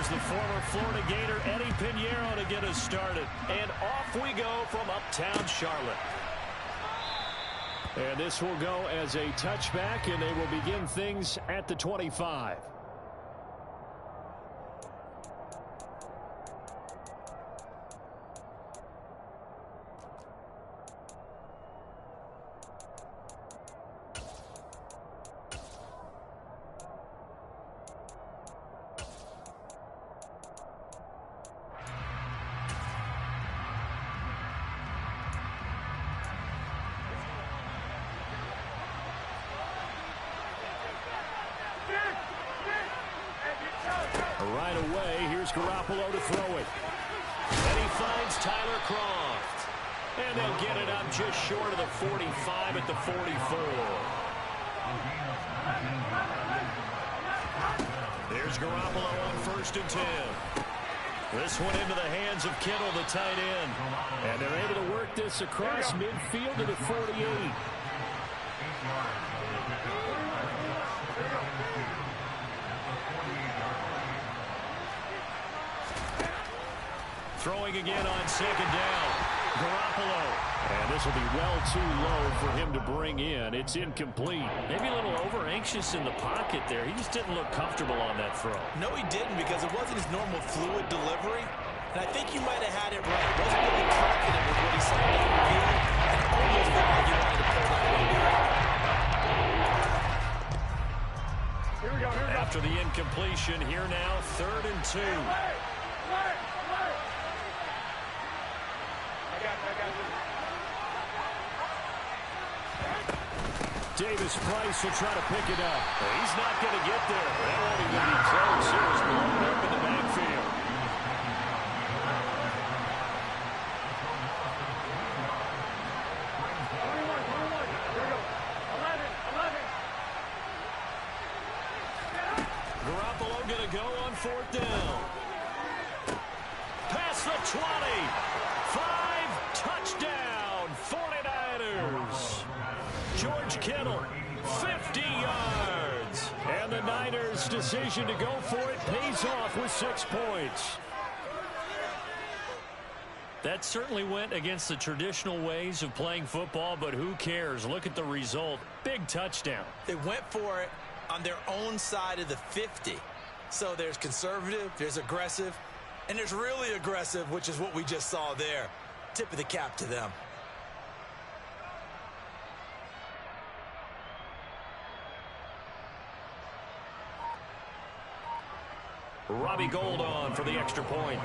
Here's the former Florida Gator Eddie Pinheiro to get us started. And off we go from uptown Charlotte. And this will go as a touchback, and they will begin things at the 25. Right away, here's Garoppolo to throw it. And he finds Tyler Croft. And they'll get it up just short of the 45 at the 44. There's Garoppolo on 1st and 10. This one into the hands of Kittle, the tight end. And they're able to work this across midfield to the 48. Throwing again on 2nd down. Garoppolo. And this will be well too low for him to bring in. It's incomplete. Maybe a little over-anxious in the pocket there. He just didn't look comfortable on that throw. No, he didn't, because it wasn't his normal fluid delivery. And I think you might have had it right. Wasn't really confident with what he saw downfield. And almost felt like he wanted to pull that one back. Here we go. After the incompletion, here now, 3rd and 2. Davis Price will try to pick it up. He's not going to get there. That won't even be close. It was blown up in the backfield. Garoppolo going to go on 4th down. Past the 20. 5, touchdown, 49ers. George Kittle, 50 yards. And the Niners' decision to go for it pays off with 6 points. That certainly went against the traditional ways of playing football, but who cares? Look at the result. Big touchdown. They went for it on their own side of the 50. So there's conservative, there's aggressive, and there's really aggressive, which is what we just saw there. Tip of the cap to them. Robbie Gould on for the extra point.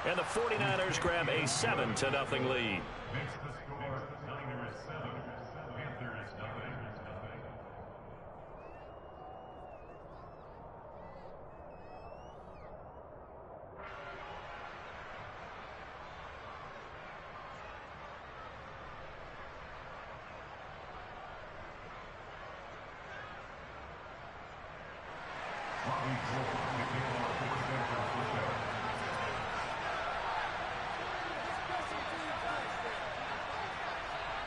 And the 49ers grab a 7-0 lead.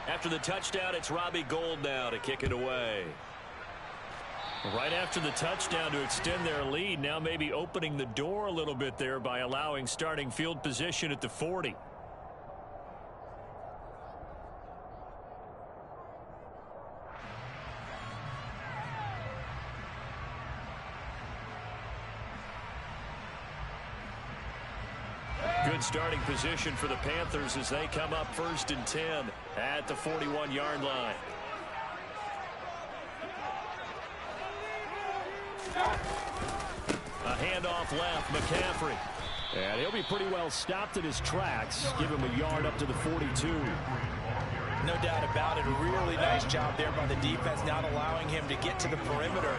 After the touchdown, it's Robbie Gould now to kick it away. Right after the touchdown to extend their lead, now maybe opening the door a little bit there by allowing starting field position at the 40. Good starting position for the Panthers as they come up 1st and 10 at the 41-yard line. A handoff left, McCaffrey. And he'll be pretty well stopped in his tracks. Give him a yard up to the 42. No doubt about it. A really nice job there by the defense, not allowing him to get to the perimeter.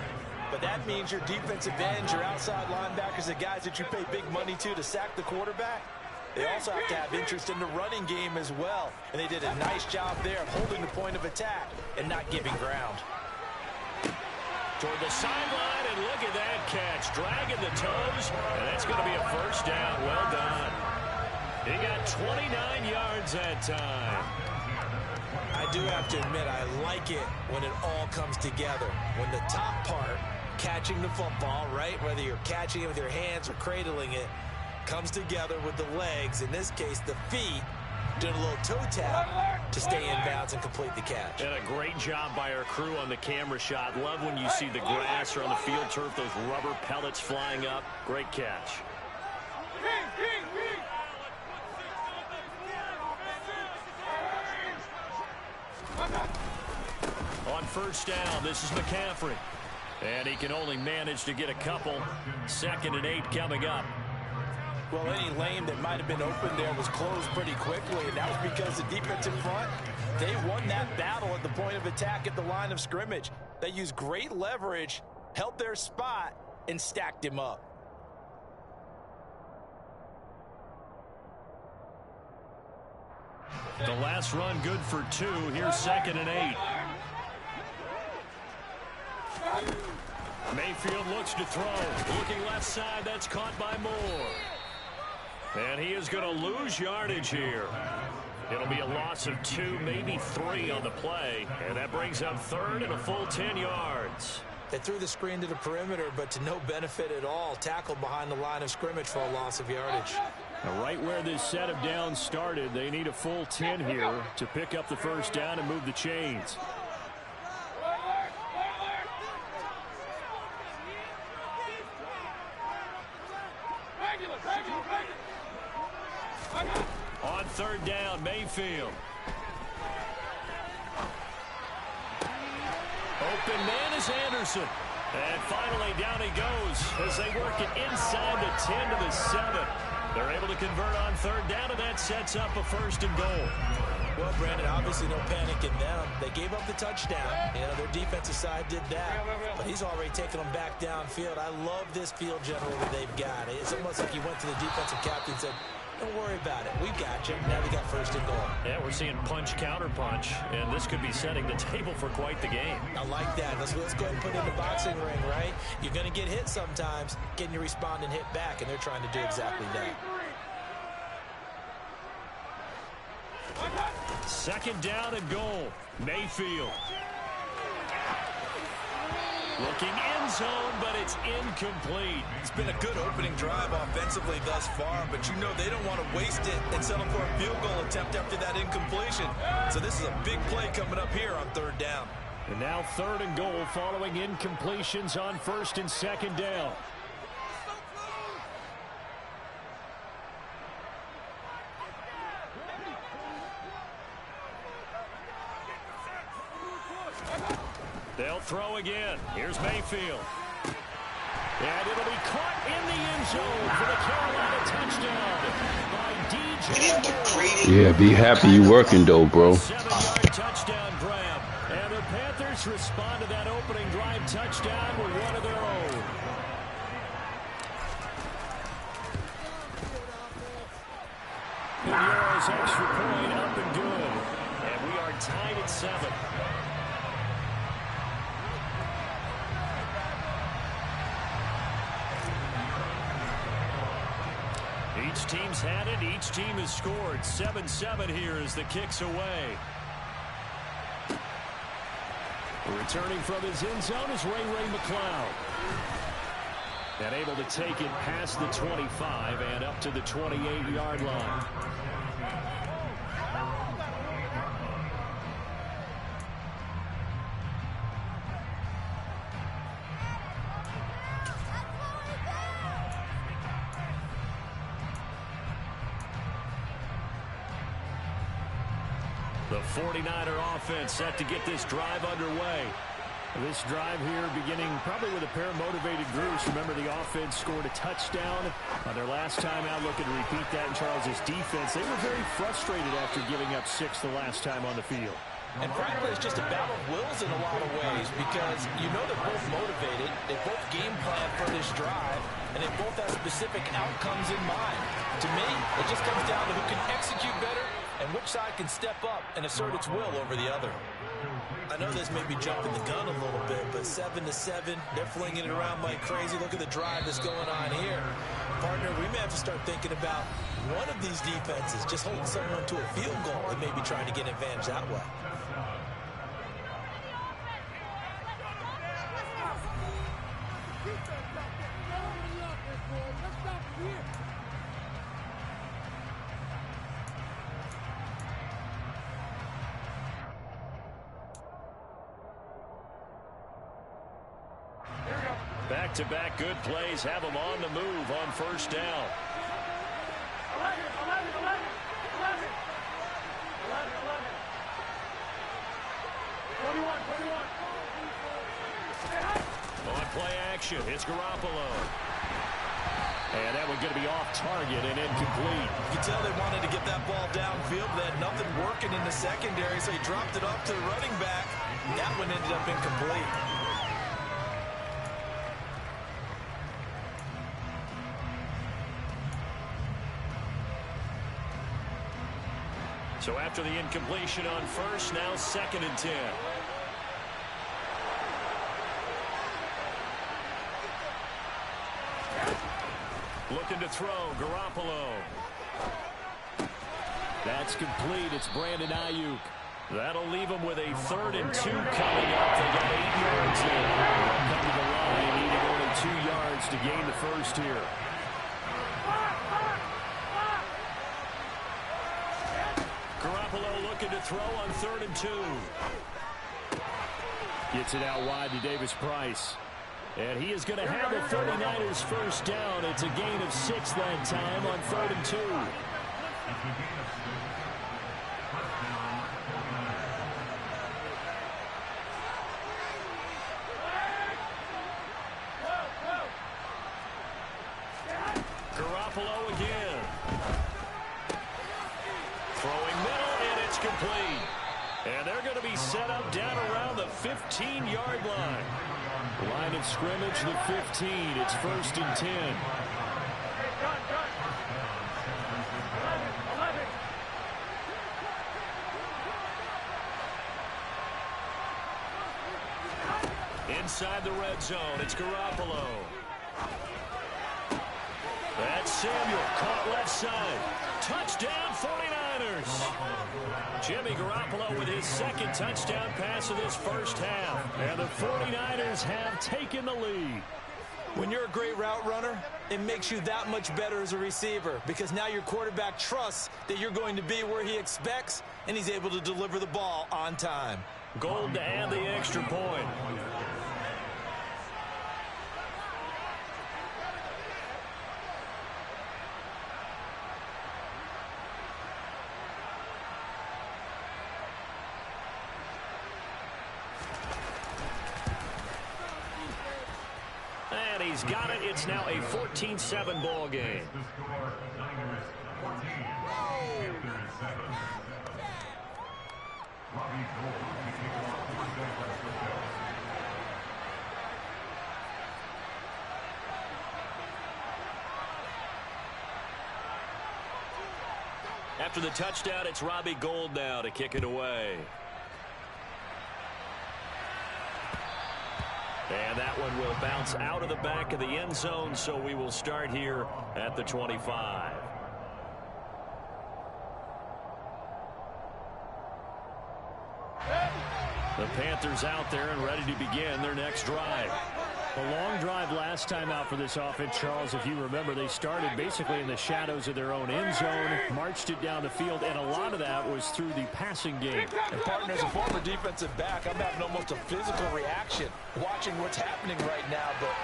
But that means your defensive ends, your outside linebackers, the guys that you pay big money to sack the quarterback, they also have to have interest in the running game as well. And they did a nice job there of holding the point of attack and not giving ground. Toward the sideline, and look at that catch. Dragging the toes, and that's going to be a 1st down. Well done. He got 29 yards that time. I do have to admit, I like it when it all comes together. When the top part, catching the football, right, whether you're catching it with your hands or cradling it, comes together with the legs, in this case the feet, doing a little toe tap to stay in bounds and complete the catch. And a great job by our crew on the camera shot. Love when you see the grass or on the field turf, those rubber pellets flying up. Great catch. On first down, this is McCaffrey. And he can only manage to get a couple. 2nd and 8 coming up. Well, any lane that might have been open there was closed pretty quickly, and that was because the defensive front, they won that battle at the point of attack at the line of scrimmage. They used great leverage, held their spot, and stacked him up. The last run good for 2. Here's 2nd and 8. Mayfield looks to throw. Looking left side, that's caught by Moore. And he is going to lose yardage here. It'll be a loss of 2, maybe 3 on the play. And that brings up 3rd and a full 10 yards. They threw the screen to the perimeter, but to no benefit at all. Tackled behind the line of scrimmage for a loss of yardage. Now, right where this set of downs started, they need a full 10 here to pick up the first down and move the chains. On 3rd down, Mayfield. Open man is Anderson. And finally down he goes as they work it inside the 10 to the 7. They're able to convert on 3rd down, and that sets up a 1st and goal. Well, Brandon, obviously no panic in them. They gave up the touchdown. You know, their defensive side did that. But he's already taken them back downfield. I love this field general that they've got. It's almost like he went to the defensive captain and said, don't worry about it. We've got you. Now we got 1st and goal. Yeah, we're seeing punch, counter punch, and this could be setting the table for quite the game. I like that. Let's go ahead and put it in the boxing ring, right? You're going to get hit sometimes. Can you respond and hit back? And they're trying to do exactly that. 2nd down and goal. Mayfield. Looking end zone, but it's incomplete. It's been a good opening drive offensively thus far, but you know they don't want to waste it and settle for a field goal attempt after that incompletion. So this is a big play coming up here on 3rd down. And now 3rd and goal following incompletions on 1st and 2nd down. They'll throw again. Here's Mayfield. And it'll be caught in the end zone for the Carolina touchdown by DJ. Yeah, be happy you working though, bro. 7-yard touchdown grab. And the Panthers respond to that opening drive touchdown with one of their own. Euros extra point up and good. And we are tied at 7. Each team's had it. Each team has scored. 7-7 here as the kick's away. Returning from his end zone is Ray McCloud. And able to take it past the 25 and up to the 28-yard line. The 49er offense set to get this drive underway. This drive here beginning probably with a pair of motivated groups. Remember, the offense scored a touchdown on their last time out. Looking to repeat that in Charles's defense. They were very frustrated after giving up 6 the last time on the field. And frankly, it's just a battle of wills in a lot of ways because you know they're both motivated. They both game plan for this drive, and they both have specific outcomes in mind. To me, it just comes down to who can execute better and which side can step up and assert its will over the other. I know this may be jumping the gun a little bit, but 7-7, they're flinging it around like crazy. Look at the drive that's going on here. Partner, we may have to start thinking about one of these defenses just holding someone to a field goal and maybe trying to get an advantage that way. Back-to-back good plays have them on the move on first down. On play action, it's Garoppolo. And that one's going to be off target and incomplete. You can tell they wanted to get that ball downfield, but they had nothing working in the secondary, so he dropped it off to the running back. That one ended up incomplete. So after the incompletion on first, now 2nd and 10. Looking to throw, Garoppolo. That's complete. It's Brandon Ayuk. That'll leave him with a 3rd and 2 coming up. They got 8 yards in. Come to the line, needing only 2 yards to gain the first here. Garoppolo looking to throw on 3rd and 2. Gets it out wide to Davis Price. And he is going to have the 49ers first down. It's a gain of 6 that time on 3rd and 2. Garoppolo again. Throwing middle, and it's complete. And they're going to be set up down around the 15-yard line. Line of scrimmage, the 15. It's 1st and 10. Inside the red zone, it's Garoppolo. That's Samuel, caught left side. Touchdown, 49ers. Jimmy Garoppolo with his 2nd touchdown pass of this first half. And the 49ers have taken the lead. When you're a great route runner, it makes you that much better as a receiver because now your quarterback trusts that you're going to be where he expects, and he's able to deliver the ball on time. Gold to add the extra point. And he's got it. It's now a 14-7 ball game. After the touchdown, it's Robbie Gould now to kick it away. And that one will bounce out of the back of the end zone, so we will start here at the 25. The Panthers out there and ready to begin their next drive. A long drive last time out for this offense, Charles. If you remember, they started basically in the shadows of their own end zone, marched it down the field, and a lot of that was through the passing game. And partner, as a former defensive back, I'm having almost a physical reaction watching what's happening right now. But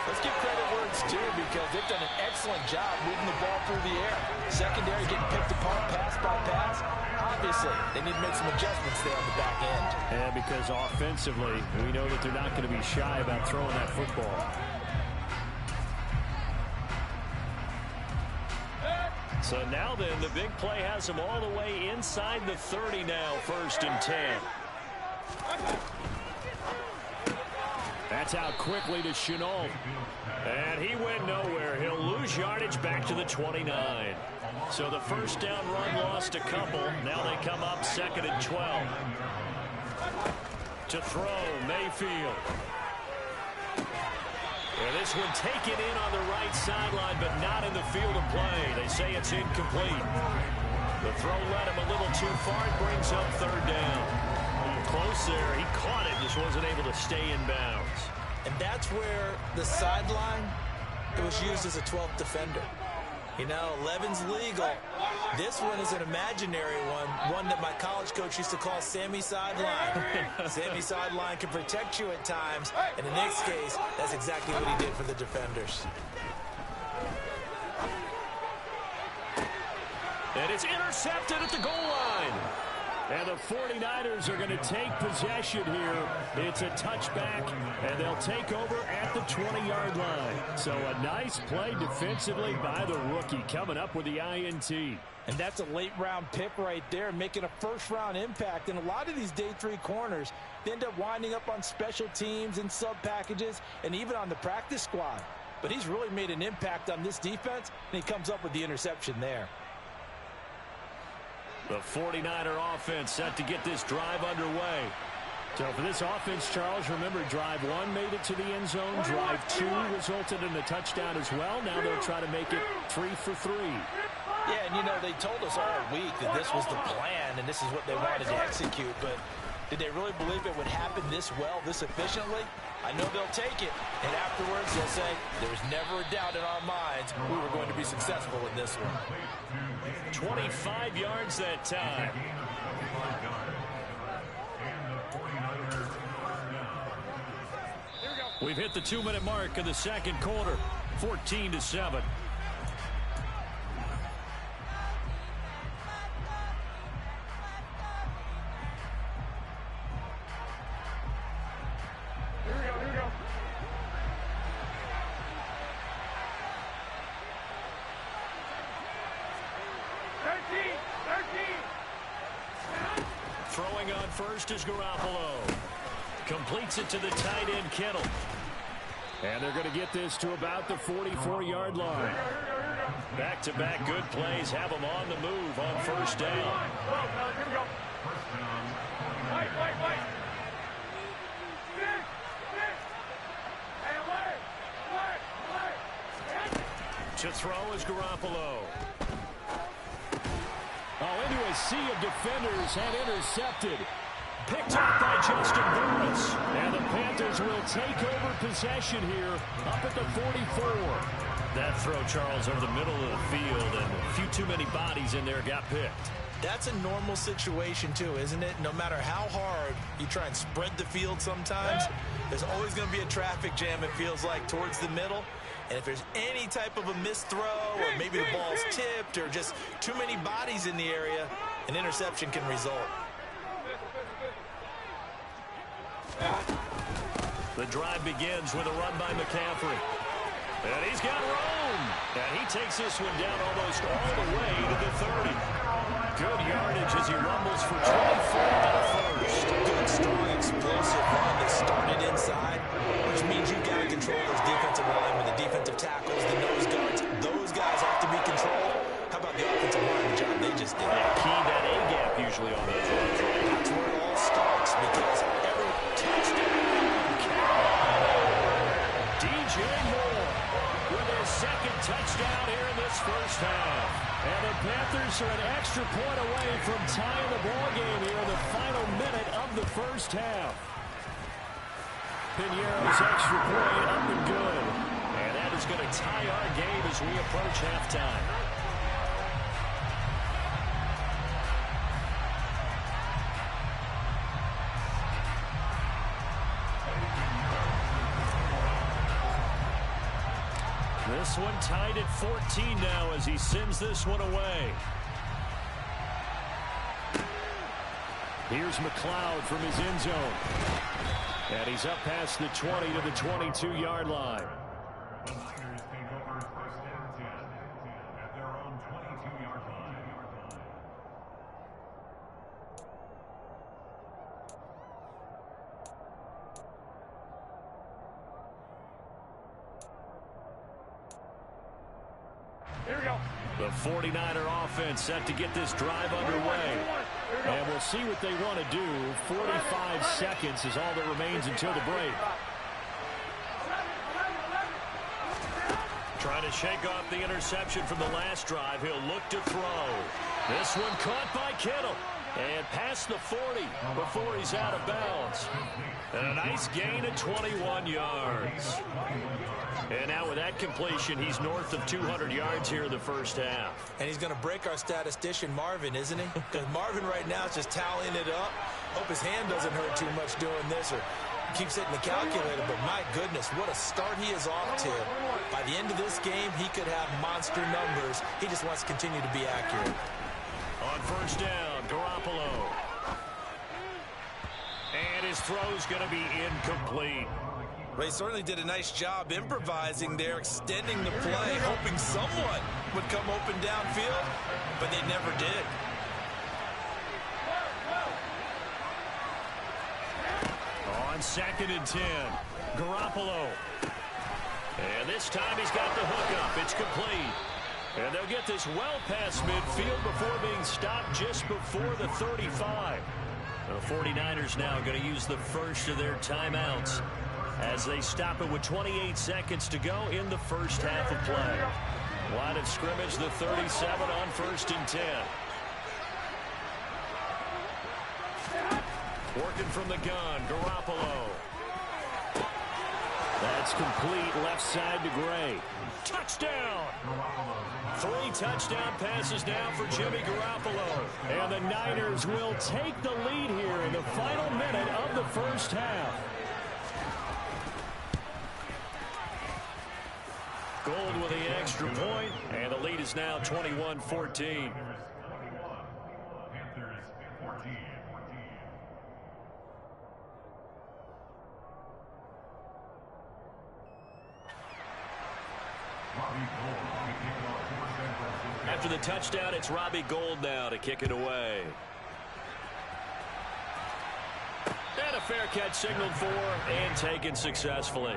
let's give credit where it's due because they've done an excellent job moving the ball through the air. Secondary getting picked apart pass by pass. Obviously, they need to make some adjustments there on the back end. And because offensively, we know that they're not going to be shy about throwing that football. So now then, the big play has them all the way inside the 30 now, 1st and 10. That's out quickly to Chenault. And he went nowhere. He'll lose yardage back to the 29. So the first down run lost a couple. Now they come up 2nd and 12. To throw, Mayfield. And this one taken in on the right sideline, but not in the field of play. They say it's incomplete. The throw led him a little too far. It brings up 3rd down. Close there. He caught it, just wasn't able to stay in bounds. And that's where the sideline, it was used as a 12th defender. You know, 11's legal. This one is an imaginary one that my college coach used to call Sammy Sideline. Sammy Sideline can protect you at times, and in Nick's case, that's exactly what he did for the defenders. And it's intercepted at the goal line. And the 49ers are going to take possession here. It's a touchback, and they'll take over at the 20-yard line. So a nice play defensively by the rookie, coming up with the INT. And that's a late-round pick right there, making a first-round impact. And a lot of these day 3 corners, they end up winding up on special teams and sub-packages and even on the practice squad. But he's really made an impact on this defense, and he comes up with the interception there. The 49er offense set to get this drive underway. So for this offense, Charles, remember, drive 1 made it to the end zone. Drive 2 resulted in a touchdown as well. Now they'll try to make it 3 for 3. Yeah, and you know, they told us all week that this was the plan and this is what they wanted to execute. But did they really believe it would happen this well, this efficiently? I know they'll take it. And afterwards, they'll say, there was never a doubt in our minds we were going to be successful in this one. 25 yards that time. We've hit the 2-minute mark of the second quarter. 14-7. Throwing on first is Garoppolo. Completes it to the tight end, Kittle. And they're going to get this to about the 44-yard line. Back-to-back good plays have them on the move on first down. To throw is Garoppolo. Oh, into a sea of defenders and intercepted. Picked up by Justin Burris. And the Panthers will take over possession here up at the 44. That throw, Charles, over the middle of the field, and a few too many bodies in there got picked. That's a normal situation, too, isn't it? No matter how hard you try and spread the field sometimes, there's always going to be a traffic jam, it feels like, towards the middle. And if there's any type of a missed throw, or maybe the ball's tipped, or just too many bodies in the area, an interception can result. The drive begins with a run by McCaffrey. And he's got room. And he takes this one down almost all the way to the 30. Good yardage as he rumbles for 24 to the first. Good, strong, explosive run that started inside, which means you've got to control those defensive linemen, the defensive tackles, the nose guards. Those guys have to be controlled. How about the offensive line, the job they just did? Yeah, key that A-gap usually on those runs, right? That's where it all starts, because every touchdown. DJ Moore with his second touchdown here in this first half. And the Panthers are an extra point away from tying the ball game here in the final minute of the first half. Piñeiro's extra point up and good. And that is going to tie our game as we approach halftime. This one tied at 14 now as he sends this one away. Here's McLeod from his end zone. And he's up past the 20 to the 22-yard line. The 49er offense set to get this drive underway. And we'll see what they want to do. 45 seconds is all that remains until the break. Trying to shake off the interception from the last drive. He'll look to throw. This one caught by Kittle. And past the 40 before he's out of bounds. And a nice gain of 21 yards. And now with that completion, he's north of 200 yards here in the first half. And he's going to break our statistician, Marvin, isn't he? Because Marvin right now is just tallying it up. Hope his hand doesn't hurt too much doing this or keeps hitting the calculator. But my goodness, what a start he is off to. By the end of this game, he could have monster numbers. He just wants to continue to be accurate. On first down, Garoppolo. And his throw's going to be incomplete. Well, he certainly did a nice job improvising there, extending the play, hoping someone would come open downfield, but they never did. On 2nd and 10, Garoppolo. And this time he's got the hookup. It's complete. And they'll get this well past midfield before being stopped just before the 35. The 49ers now going to use the first of their timeouts as they stop it with 28 seconds to go in the first half of play. Line of scrimmage, the 37 on 1st and 10. Working from the gun, Garoppolo. That's complete left side to Gray. Touchdown! 3 touchdown passes now for Jimmy Garoppolo. And the Niners will take the lead here in the final minute of the first half. Gold with the extra point, and the lead is now 21-14. After the touchdown, it's Robbie Gould now to kick it away. And a fair catch signaled for and taken successfully.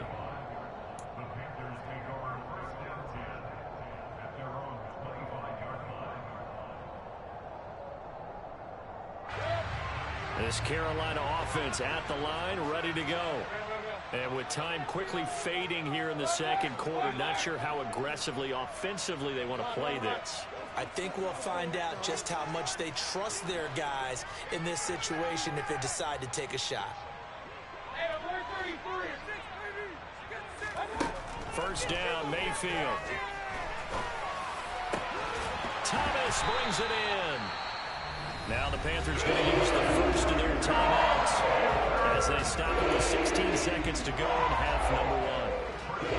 This Carolina offense at the line, ready to go. And with time quickly fading here in the second quarter, not sure how aggressively, offensively they want to play this. I think we'll find out just how much they trust their guys in this situation if they decide to take a shot. First down, Mayfield. Thomas brings it in. Now the Panthers going to use the first of their timeouts as they stop it with 16 seconds to go in half number 1.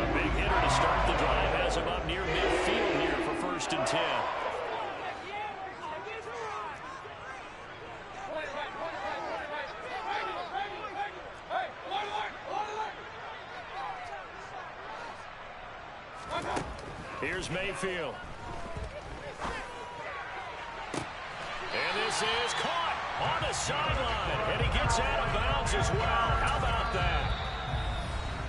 A big hitter to start the drive has him up near midfield here for 1st and 10. Here's Mayfield. And this is caught on the sideline. And he gets out of bounds as well. How about that?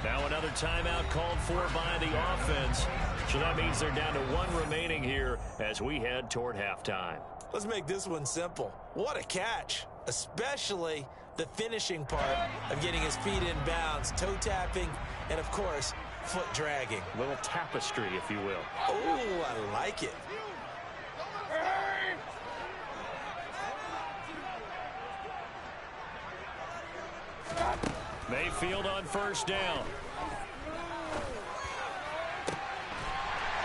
Now another timeout called for by the offense. So that means they're down to 1 remaining here as we head toward halftime. Let's make this one simple. What a catch, especially the finishing part of getting his feet in bounds, toe tapping, and of course, foot dragging. A little tapestry, if you will. Oh, I like it. Mayfield on first down.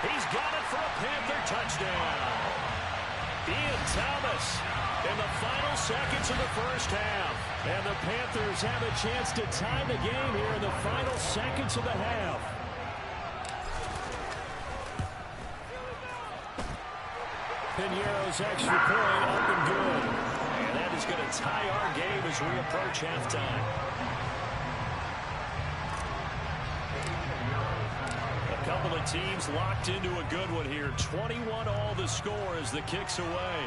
He's got it for a Panther touchdown. Ian Thomas in the final seconds of the first half. And the Panthers have a chance to tie the game here in the final seconds of the half. Piñeiro's extra point up and good. And that is going to tie our game as we approach halftime. A couple of teams locked into a good one here. 21-all the score as the kick's away.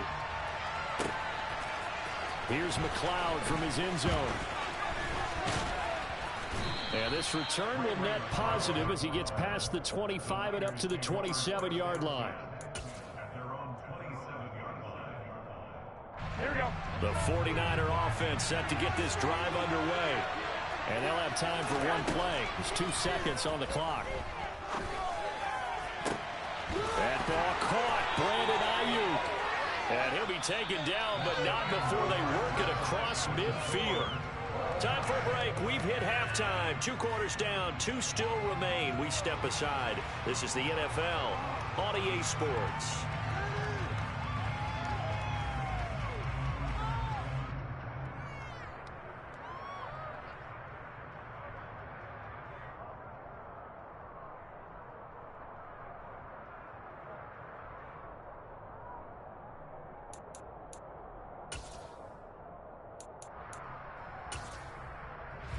Here's McLeod from his end zone. And this return will net positive as he gets past the 25 and up to the 27-yard line. Here we go. The 49er offense set to get this drive underway. And they'll have time for one play. There's 2 seconds on the clock. That ball caught. Brandon Ayuk. And he'll be taken down, but not before they work it across midfield. Time for a break. We've hit halftime. 2 quarters down. 2 still remain. We step aside. This is the NFL on EA Sports.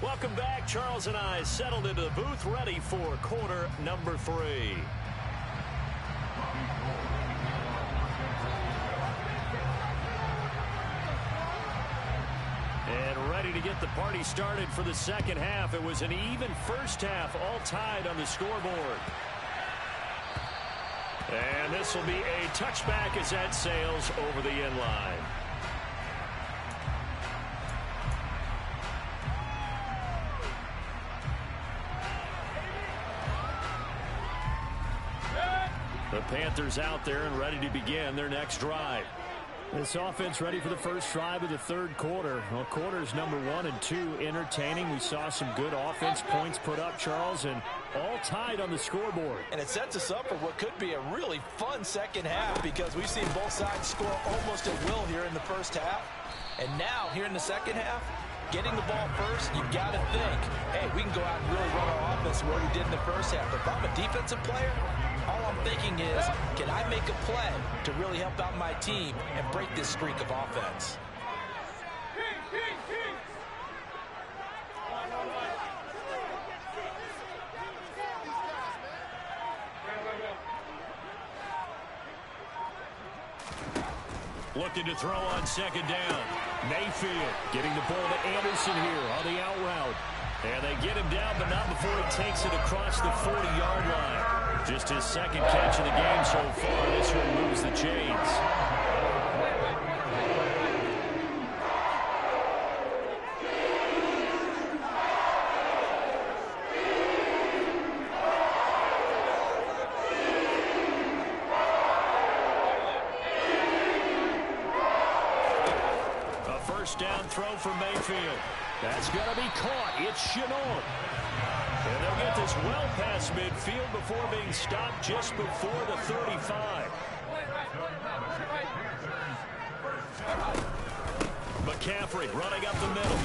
Welcome back. Charles and I settled into the booth, ready for quarter number 3. And ready to get the party started for the second half. It was an even first half, all tied on the scoreboard. And this will be a touchback as that sails over the end line. The Panthers out there and ready to begin their next drive. This offense ready for the first drive of the third quarter. Well, quarters number 1 and 2 entertaining. We saw some good offense points put up, Charles, and all tied on the scoreboard. And it sets us up for what could be a really fun second half because we've seen both sides score almost at will here in the first half. And now, here in the second half, getting the ball first, you've got to think, hey, we can go out and really run our offense the way we did in the first half. But if I'm a defensive player, all I'm thinking is, can I make a play to really help out my team and break this streak of offense? Looking to throw on second down. Mayfield getting the ball to Anderson here on the out route. And they get him down, but not before he takes it across the 40-yard line. Just his second catch of the game so far. This one moves the chains. A first down throw for Mayfield. That's going to be caught. It's Shenault. And they'll get this well past midfield before being stopped just before the 35. McCaffrey running up the middle.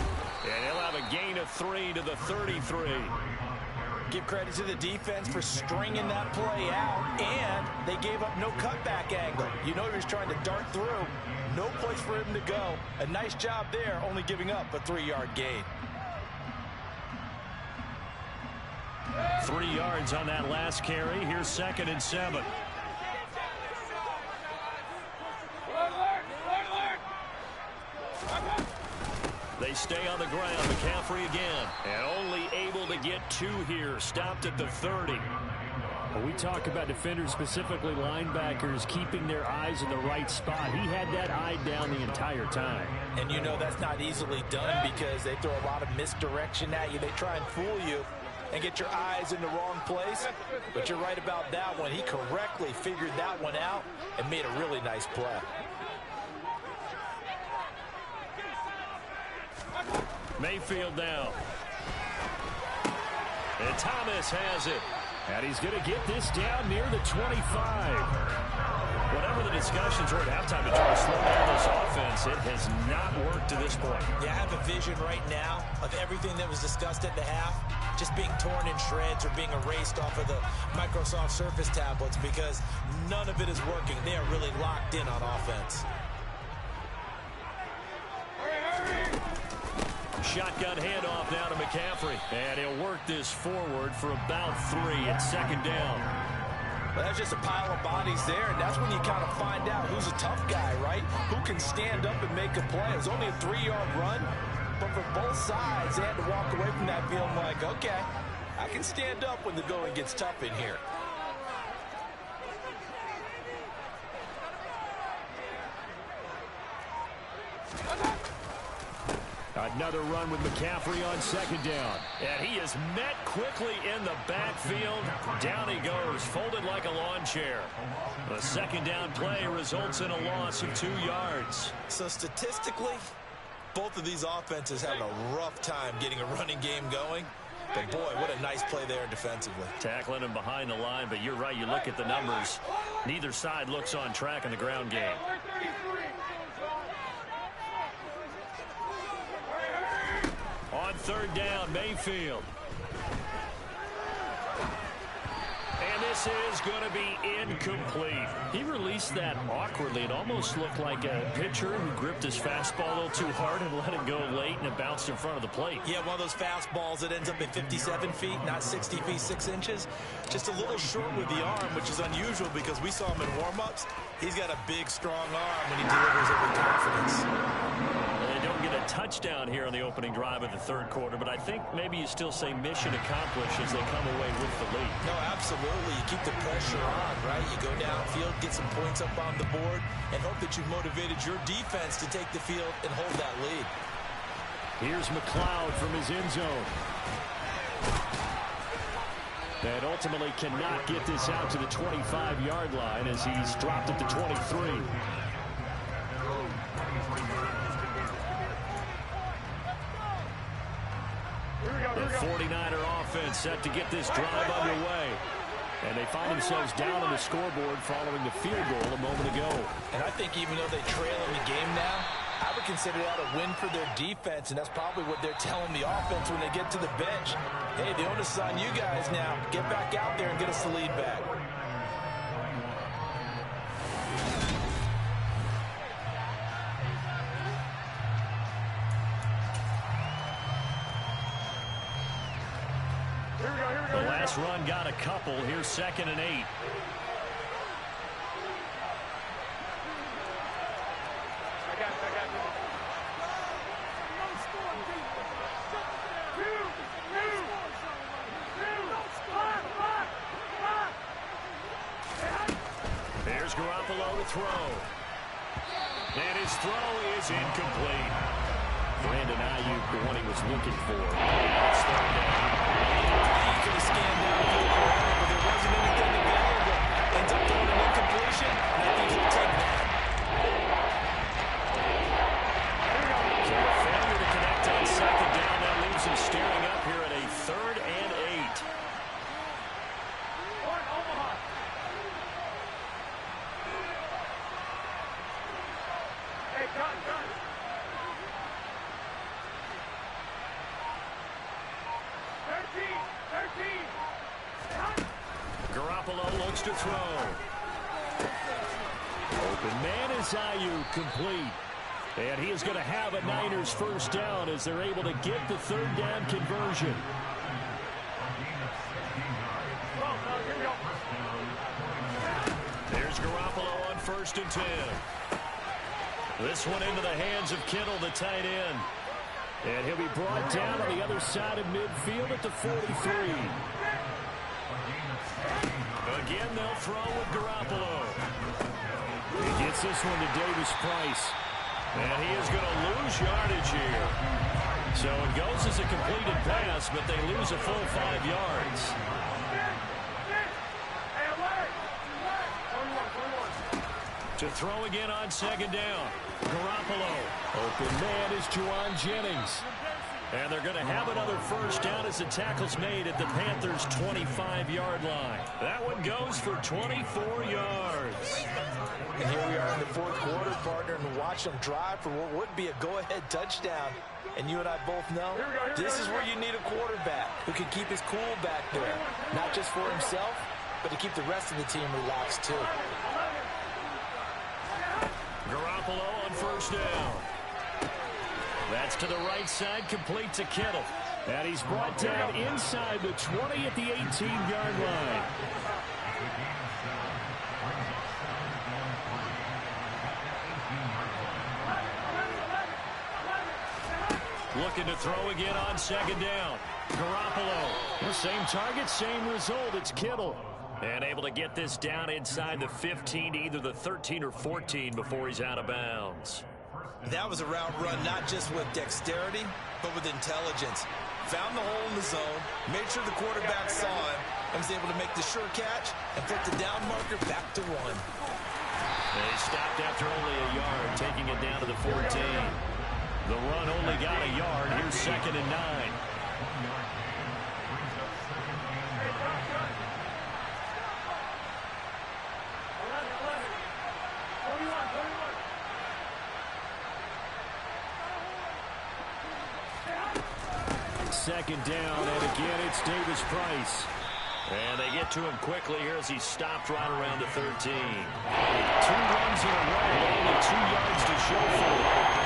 And he'll have a gain of 3 to the 33. Give credit to the defense for stringing that play out, and they gave up no cutback angle. You know he was trying to dart through. No place for him to go. A nice job there, only giving up a 3-yard gain. 3 yards on that last carry. Here's 2nd and 7. They stay on the ground. McCaffrey again. And only able to get 2 here. Stopped at the 30. Well, we talk about defenders, specifically linebackers, keeping their eyes in the right spot. He had that eye down the entire time. And you know that's not easily done because they throw a lot of misdirection at you. They try and fool you and get your eyes in the wrong place. But you're right about that one. He correctly figured that one out and made a really nice play. Mayfield now. And Thomas has it. And he's going to get this down near the 25. Whatever the discussions were at halftime to try to slow down this offense, it has not worked to this point. Yeah, I have a vision right now of everything that was discussed at the half just being torn in shreds or being erased off of the Microsoft Surface tablets because none of it is working. They are really locked in on offense. Shotgun handoff now to McCaffrey. And he'll work this forward for about 3 at 2nd down. Well, that's just a pile of bodies there, and that's when you kind of find out who's a tough guy, right? Who can stand up and make a play. It was only a 3-yard run, but for both sides, they had to walk away from that feeling like, okay, I can stand up when the going gets tough in here. Another run with McCaffrey on second down. And he is met quickly in the backfield. Down he goes, folded like a lawn chair. The second down play results in a loss of 2 yards. So statistically, both of these offenses having a rough time getting a running game going. But boy, what a nice play there defensively. Tackling him behind the line, but you're right, you look at the numbers. Neither side looks on track in the ground game. On third down, Mayfield. And this is going to be incomplete. He released that awkwardly. It almost looked like a pitcher who gripped his fastball a little too hard and let it go late, and it bounced in front of the plate. Yeah, one of those fastballs that ends up at 57 feet, not 60 feet, 6 inches. Just a little short with the arm, which is unusual because we saw him in warm-ups. He's got a big, strong arm when he delivers it with confidence. They don't get a touchdown here on the opening drive of the third quarter, but I think maybe you still say mission accomplished as they come away with the lead. No, absolutely. You keep the pressure on, right? You go downfield, get some points up on the board, and hope that you've motivated your defense to take the field and hold that lead. Here's McLeod from his end zone. And ultimately cannot get this out to the 25-yard line as he's dropped it to 23. The 49er offense set to get this drive underway. And they find themselves down on the scoreboard following the field goal a moment ago. And I think even though they trail in the game now, I would consider that a win for their defense, and that's probably what they're telling the offense when they get to the bench. Hey, the onus is on you guys now. Get back out there and get us the lead back. The last run got a couple. Here's 2nd and 8. There's Garoppolo to throw. And his throw is incomplete. Brandon Ayuk, the one he was looking for. It's third down. He could have scanned down but there wasn't anything available. Ends up throwing an incompletion, and I think he'll take that. So a failure to connect on second down. That leaves him staring up here at a 3rd and 8. Garoppolo looks to throw. Open man is Ayuk, complete. And he is going to have a Niners first down as they're able to get the 3rd down conversion. There's Garoppolo on 1st and 10. This one into the hands of Kittle, the tight end. And he'll be brought down on the other side of midfield at the 43. Again, they'll throw with Garoppolo. He gets this one to Davis Price. And he is going to lose yardage here. So it goes as a completed pass, but they lose a full 5 yards. To throw again on second down. Garoppolo. Open man is Juwan Jennings. And they're going to have another first down as the tackle's made at the Panthers' 25-yard line. That one goes for 24 yards. And here we are in the 4th quarter, partner, and watch them drive for what would be a go-ahead touchdown. And you and I both know this is where you need a quarterback who can keep his cool back there. Not just for himself, but to keep the rest of the team relaxed, too. Garoppolo on first down. That's to the right side, complete to Kittle. And he's brought down inside the 20 at the 18-yard line. Looking to throw again on second down. Garoppolo. The same target, same result. It's Kittle. And able to get this down inside the 15 to either the 13 or 14 before he's out of bounds. That was a route run not just with dexterity, but with intelligence. Found the hole in the zone, made sure the quarterback saw it, and was able to make the sure catch and put the down marker back to 1. They stopped after only a yard, taking it down to the 14. The run only got a yard. Here's 2nd and 9. Second down, and again it's Davis Price. And they get to him quickly here as he stopped right around the 13. 2 runs in a row, only 2 yards to show for it.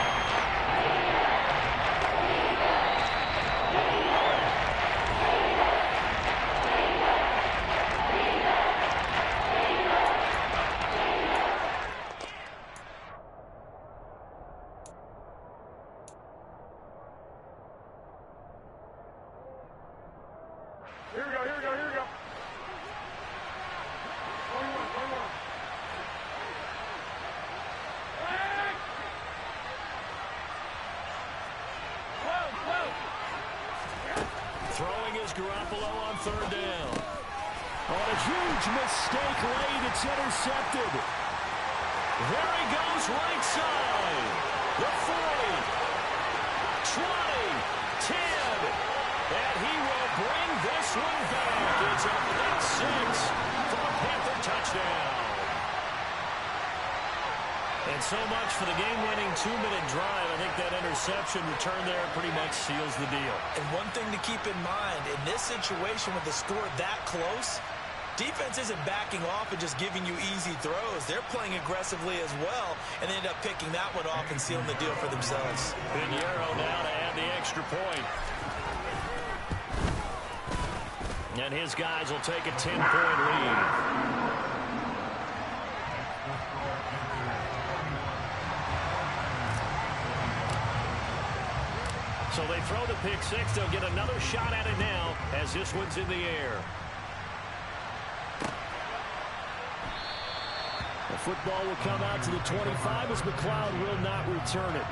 Throwing is Garoppolo on 3rd down. On a huge mistake late, it's intercepted. There he goes right side. The 40, 20, 10. And he will bring this one back. It's a pick 6 for a Panther touchdown. And so much for the game-winning 2-minute drive. I think that interception return there pretty much seals the deal. And one thing to keep in mind, in this situation with the score that close, defense isn't backing off and just giving you easy throws. They're playing aggressively as well, and they end up picking that one off and sealing the deal for themselves. Pinheiro now to add the extra point. And his guys will take a 10-point lead. So they throw the pick 6. They'll get another shot at it now as this one's in the air. The football will come out to the 25 as McLeod will not return it.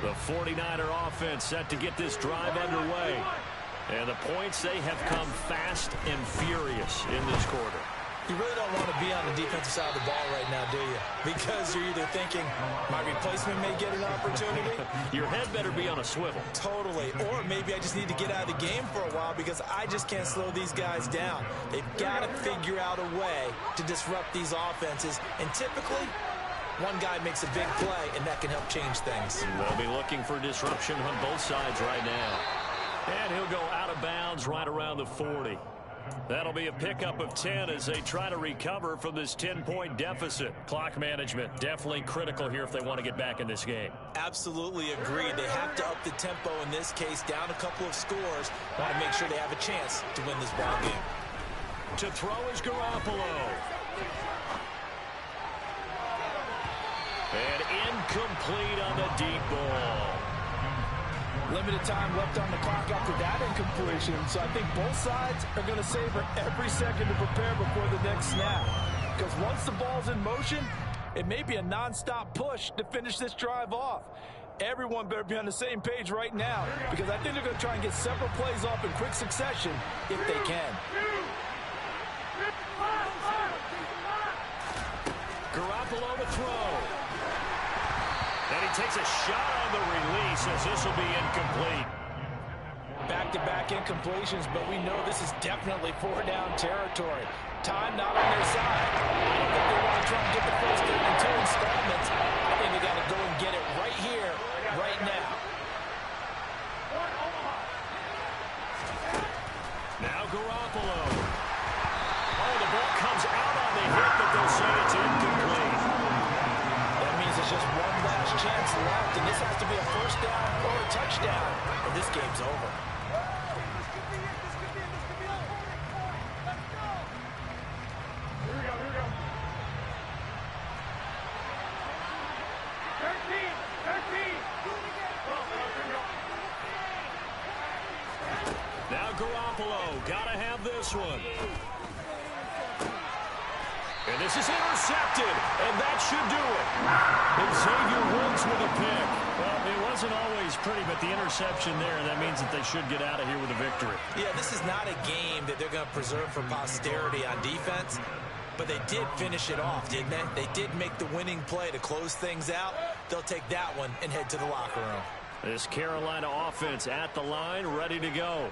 The 49er offense set to get this drive underway. And the points, they have come fast and furious in this quarter. You really don't want to be on the defensive side of the ball right now, do you? Because you're either thinking, my replacement may get an opportunity. Your head better be on a swivel. Totally. Or maybe I just need to get out of the game for a while because I just can't slow these guys down. They've got to figure out a way to disrupt these offenses. And typically, one guy makes a big play, and that can help change things. They'll be looking for disruption on both sides right now. And he'll go out of bounds right around the 40. That'll be a pickup of 10 as they try to recover from this 10-point deficit. Clock management definitely critical here if they want to get back in this game. Absolutely agreed. They have to up the tempo in this case, down a couple of scores. Want to make sure they have a chance to win this ball game. To throw is Garoppolo. And incomplete on the deep ball. Limited time left on the clock after that incompletion, so I think both sides are going to savor every second to prepare before the next snap. Because once the ball's in motion, it may be a non-stop push to finish this drive off. Everyone better be on the same page right now, because I think they're going to try and get several plays off in quick succession if they can. Garoppolo to throw. And he takes a shot on the release as this will be incomplete. Back-to-back incompletions, but we know this is definitely 4-down territory. Time not on their side. I don't think they want to try and get the first down in 2 installments. I think they got to go and get it right here, right now. Now Garoppolo. Oh, the ball comes out on the hit, but they'll say it's incomplete. That means it's just one last chance left, and this has to be a first down or a touchdown, or this game's over. Now Garoppolo, gotta have this one. And this is intercepted, and that should do it. And Xavier Woods with a pick. Well, it wasn't always pretty, but the interception there, that means that they should get out of here with a victory. Yeah, this is not a game that they're going to preserve for posterity on defense, but they did finish it off, didn't they? They did make the winning play to close things out. They'll take that one and head to the locker room. This Carolina offense at the line, ready to go.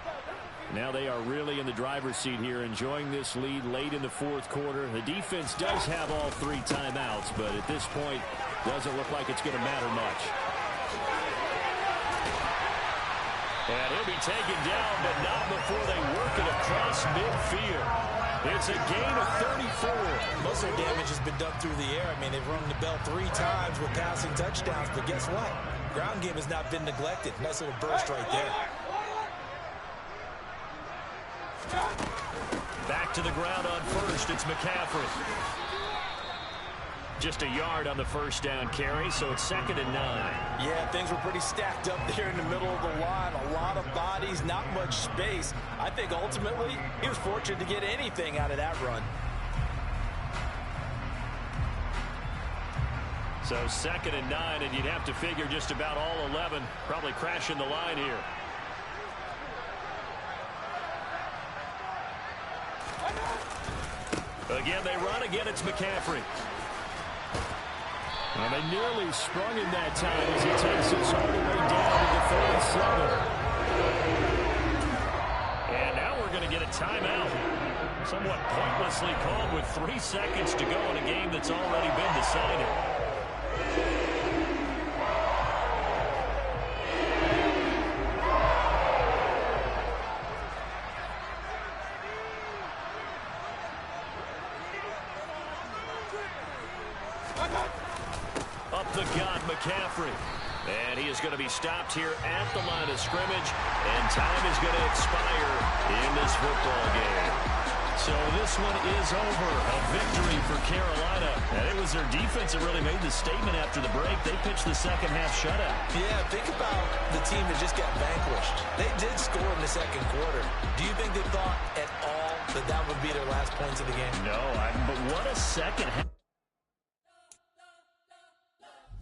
Now they are really in the driver's seat here, enjoying this lead late in the fourth quarter. The defense does have all 3 timeouts, but at this point, doesn't look like it's going to matter much. And he'll be taken down, but not before they work it across midfield. It's a gain of 34. Most of their damage has been done through the air. I mean, they've rung the bell 3 times with passing touchdowns, but guess what? Ground game has not been neglected. Nice little burst right there. Back to the ground on first. It's McCaffrey. Just a yard on the first down carry, so it's 2nd and 9. Yeah, things were pretty stacked up there in the middle of the line. A lot of bodies, not much space. I think ultimately he was fortunate to get anything out of that run. So 2nd and 9, and you'd have to figure just about all 11 probably crashing the line here. Again, they run. Again, it's McCaffrey. And they nearly sprung him that time as he takes us all the way down to the 37. And now we're going to get a timeout. Somewhat pointlessly called with 3 seconds to go in a game that's already been decided. Up the gut, McCaffrey. And he is going to be stopped here at the line of scrimmage. And time is going to expire in this football game. So this one is over. A victory for Carolina. And it was their defense that really made the statement after the break. They pitched the second half shutout. Yeah, think about the team that just got vanquished. They did score in the second quarter. Do you think they thought at all that that would be their last points of the game? No, but what a second half.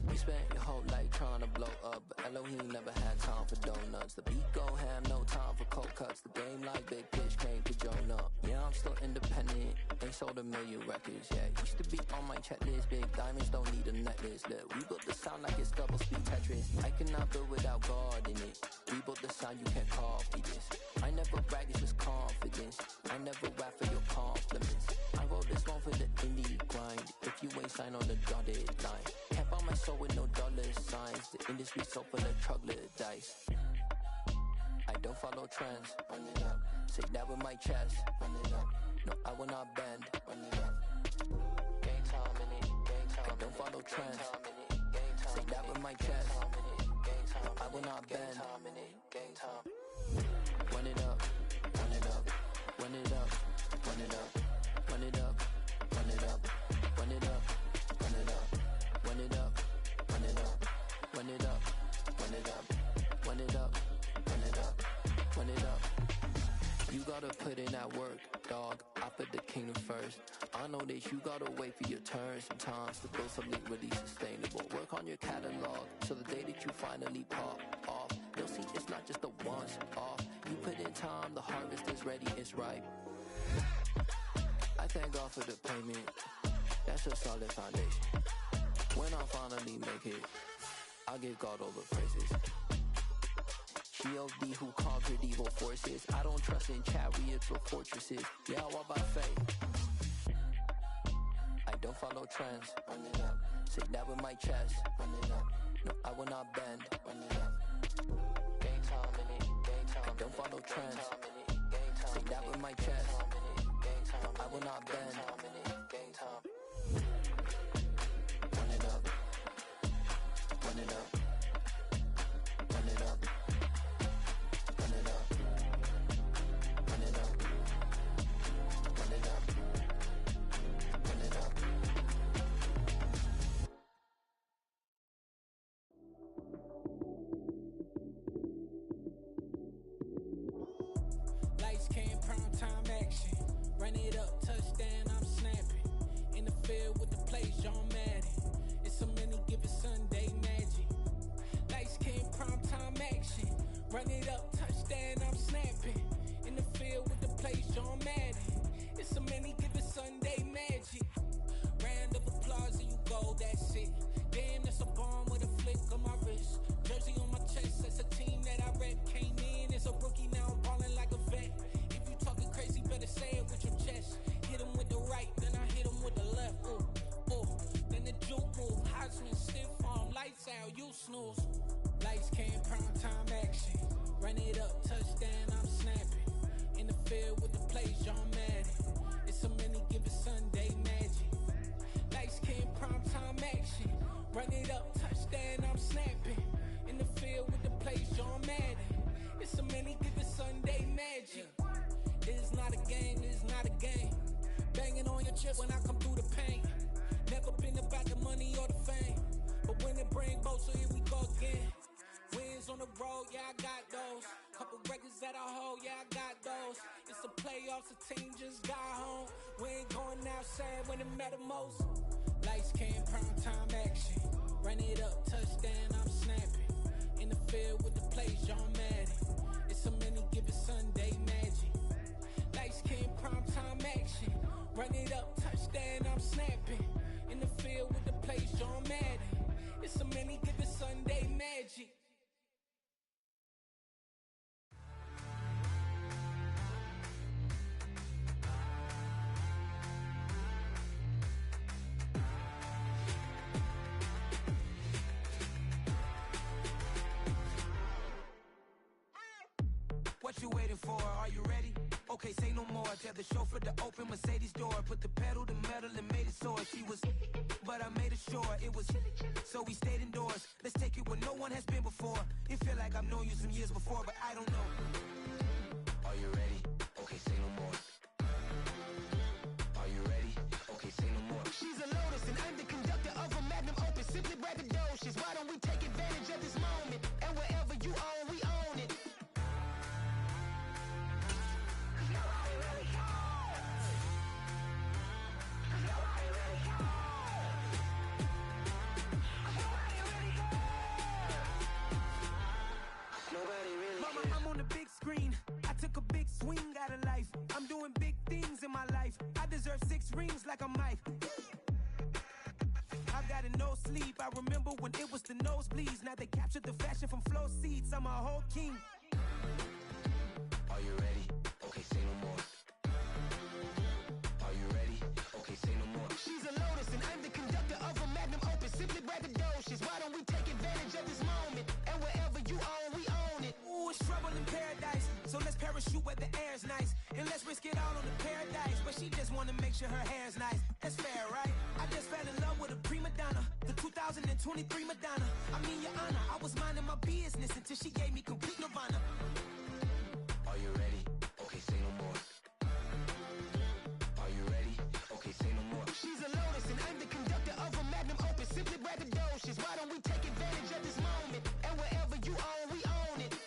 We spent your whole life trying to blow up, but Elohim never had time for donuts. The beat go ham, no time for cold cuts. The game like big pitch came to join up. Yeah, I'm still independent, ain't sold a million records. Yeah, used to be on my checklist. Big diamonds don't need a necklace. Look, we built the sound like it's double speed Tetris. I cannot build without God in it. We built the sound, you can't copy this. I never brag, it's just confidence. I never rap for your compliments. I wrote this one for the indie grind. If you ain't signed on the dotted line, can't buy my soul with no dollar signs. The industry so full of troglodytes. I don't follow trends. Run it up. Say that with my chest. Run it up. No, I will not bend. Run it up. Game time in it. Game time. I don't follow trends. Say that with my chest. No, I will not bend. Game time. Run it up. Run it up. Run it up. Run it up. Run it up. Run it up. Run it up. Run it up. Run it up. Run it up. Run it up. Run it up. Run it up. Run it up. Run it up. You gotta put in that work, dog. I put the kingdom first. I know that you gotta wait for your turn sometimes to build something really sustainable. Work on your catalog so the day that you finally pop off, you'll see it's not just a once off. You put in time, the harvest is ready, it's ripe. I thank God for the payment. That's a solid foundation. When I finally make it, I'll give God all the praises. G.O.D. who conquered evil forces. I don't trust in chariots or fortresses. Yeah, I walk by faith. I don't follow trends. Run it up. Say that with my chest. Run it up. No, I will not bend. Run it up. Game time in it. Game time. I don't follow trends. Say that with my chest. No, I will not bend. Game time. Run it up. Run it up. Run it up. Run it up. Run it up. Run it up. Run it up. Run it up, touchdown, I'm snapping. In the field with the plays, John Madden. It's a many given Sunday magic. Lights came prime time action. Run it up, touchdown, I'm snapping. In the field with the plays, John Madden. It's a many given Sunday magic. Round of applause and you go, that's it. Damn, that's a bomb with a flick on my wrist. Jersey on my chest, that's a team that I rep. Came in as a rookie, now I'm balling like a vet. If you talking crazy, better say it with your chest. Hit him with the right, then I hit him with the left. Ooh, ooh. Then the juke move, Heisman, stiff arm, lights out, you snooze. Lights came, prime time action. Run it up, touchdown, I'm snapping. In the field with the plays, John Madden. It's a many given Sunday magic. Lights came, prime time action. Run it up, touchdown, I'm snapping. In the field with the plays, John Madden. It's a many given Sunday magic. It is not a game, it is not a game. Banging on your chest when I come through the pain. Never been about the money or the fame. But when it bring both, so here we go again. Wins on the road, yeah, I got those. Couple records that I hold, yeah, I got those. It's the playoffs, the team just got home. We ain't going outside when it matter most. Lights came, prime time action. Run it up, touchdown, I'm snapping. In the field with the plays, John Madden. It's a many given Sunday magic. Lights came, prime time action. Run it up, touchdown, I'm snapping. In the field with the plays, John Madden. It's a many given Sunday magic. What you waiting for? Are you ready? Okay, say no more. Tell the chauffeur to open Mercedes door. Put the pedal to metal and made it soar. She was, but I made it sure it was. So we stayed indoors. Let's take it where no one has been before. It feel like I've known you some years before, but I don't know. Are you ready? Okay, say no more. Are you ready? Okay, say no more. She's a Lotus and I'm the conductor of a magnum opus. Simply braggadocious. Why don't we take advantage of this moment? And wherever you own, we own it. Mama, I'm on the big screen. I took a big swing out of life. I'm doing big things in my life. I deserve 6 rings like I'm Mike. I've got no sleep. I remember when it was the nosebleeds. Now they captured the fashion from flow seats. I'm a whole king. Are you ready? Okay, say no more. Are you ready? Okay, say no more. She's a Lotus and I'm the conductor of a magnum opus. Simply braggadocious. Why don't we take advantage of this moment? And wherever you own, we own it. Ooh, it's trouble in paradise. So let's parachute where the air's nice. And let's risk it all on the paradise. But she just wanna make sure her hair's nice. That's fair, right? I just fell in love with a prima donna. The 2023 Madonna. I mean, your honor, I was minding my business until she gave me complete nirvana. Are you ready? Okay, say no more. Are you ready? Okay, say no more. She's a Lotus and I'm the conductor of a magnum opus. Simply braggadocious. Why don't we take advantage of this moment? And wherever you own, we own it.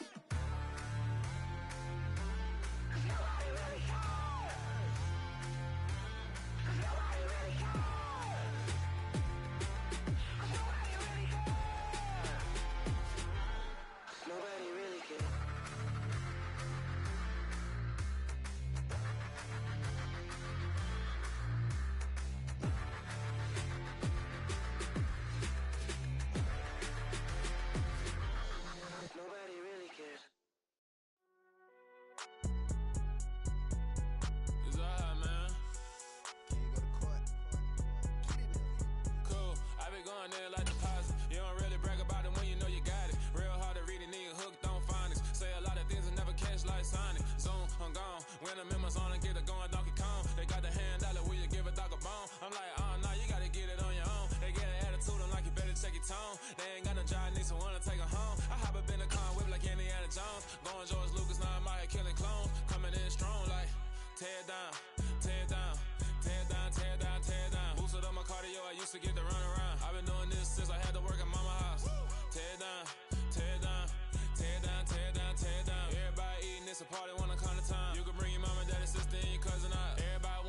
Nobody really cares. Nobody really cares. Nobody really cares. Nobody really cares. Nobody really cares. It's alright, man. Cool. I been going there like deposit. You don't really brag about it when you know you got it. Real hard to read a nigga hooked on phonics. Say a lot of things and never catch like Sonic. Zoom, I'm gone. When I'm in my zone and get it going Donkey Kong. They got the hand dollar, will you give a dog a bone? I'm like, oh no, you gotta get it on your own. They get an attitude, I'm like, you better check your tone. They ain't got no job, need someone to take her home. I hop up in the car, whip like Indiana Jones. Going George Lucas, now I'm out here killing clones. Coming in strong like, tear down, tear down, tear down, tear down, tear down. Boosted up my cardio, I used to get to run around. I've been doing this since I had to work at mama house. Tear down, tear down, tear down, tear down, tear down. Everybody eating, it's a party when I come to time. You can bring your mama, daddy, sister, and your cousin out. Everybody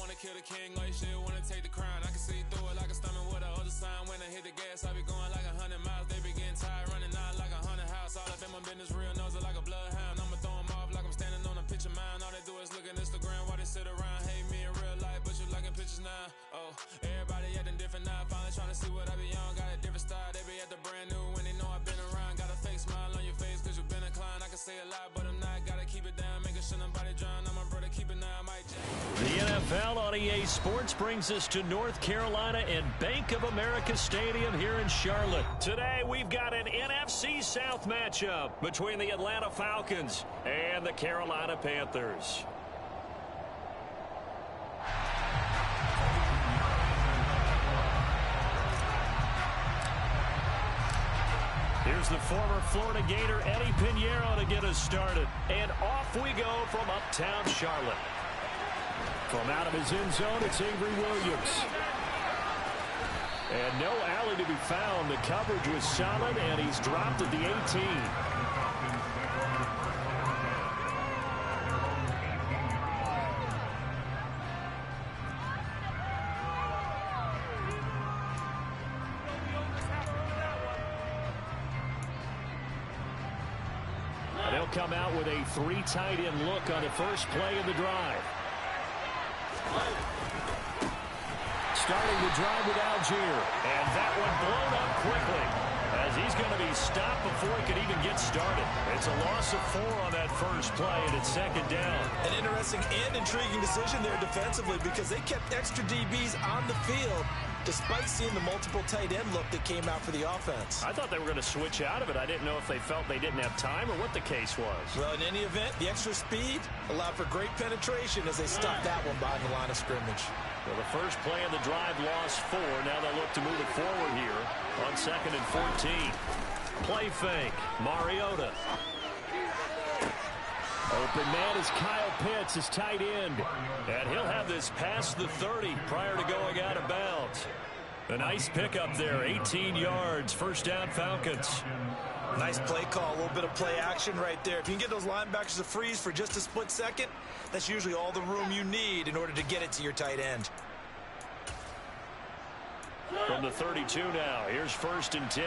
NFL on EA Sports brings us to North Carolina and Bank of America Stadium here in Charlotte. Today we've got an NFC South matchup between the Atlanta Falcons and the Carolina Panthers. Here's the former Florida Gator Eddie Pinheiro to get us started. And off we go from uptown Charlotte. From out of his end zone, it's Avery Williams. And no alley to be found. The coverage was solid, and he's dropped at the 18. They'll come out with a 3 tight end look on the first play of the drive. Starting the drive with Algier. And that one blown up quickly as he's going to be stopped before he could even get started. It's a loss of 4 on that first play, and it's second down. An interesting and intriguing decision there defensively because they kept extra DBs on the field despite seeing the multiple tight end look that came out for the offense. I thought they were going to switch out of it. I didn't know if they felt they didn't have time or what the case was. Well, in any event, the extra speed allowed for great penetration as they stopped that one behind the line of scrimmage. Well, the first play of the drive lost 4. Now they'll look to move it forward here on 2nd and 14. Play fake. Mariota. Open man is Kyle Pitts, his tight end. And he'll have this past the 30 prior to going out of bounds. A nice pickup there, 18 yards, first down Falcons. Nice play call, a little bit of play action right there. If you can get those linebackers to freeze for just a split second, that's usually all the room you need in order to get it to your tight end. From the 32 now, here's 1st and 10.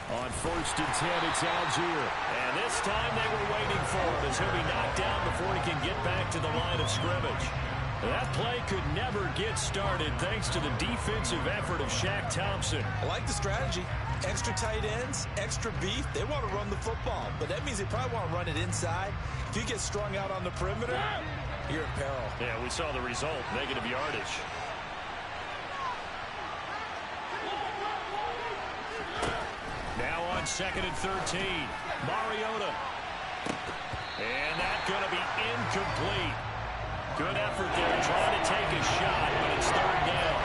On 1st and 10, it's Algier. And this time they were waiting for him as he'll be knocked down before he can get back to the line of scrimmage. That play could never get started thanks to the defensive effort of Shaq Thompson. I like the strategy. Extra tight ends, extra beef. They want to run the football, but that means they probably want to run it inside. If you get strung out on the perimeter, you're in peril. Yeah, we saw the result, negative yardage. Now on 2nd and 13, Mariota. And that's going to be incomplete. Good effort there, trying to take a shot, but it's 3rd down.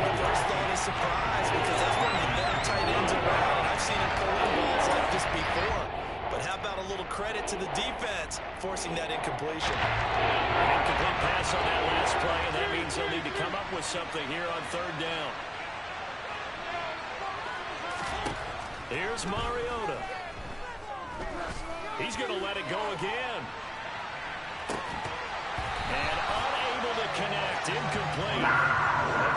My first thought is surprise because that's one of the better tight ends around, and I've seen him pull in balls like this before. But how about a little credit to the defense forcing that incompletion? An incomplete pass on that last play, and that means they'll need to come up with something here on 3rd down. Here's Mariota. He's going to let it go again. And unable to connect, incomplete.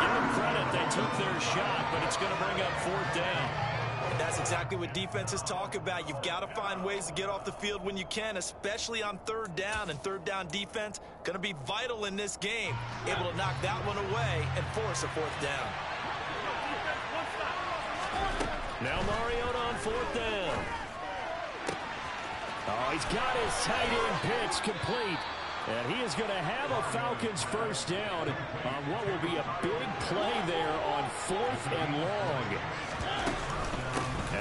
Give them credit, they took their shot, but it's going to bring up 4th down. And that's exactly what defenses talk about. You've got to find ways to get off the field when you can, especially on 3rd down. And 3rd down defense going to be vital in this game. Able to knock that one away and force a 4th down. Now Mariota on 4th down. Oh, he's got his tight end pitch complete. And he is going to have a Falcons first down on what will be a big play there on 4th and long.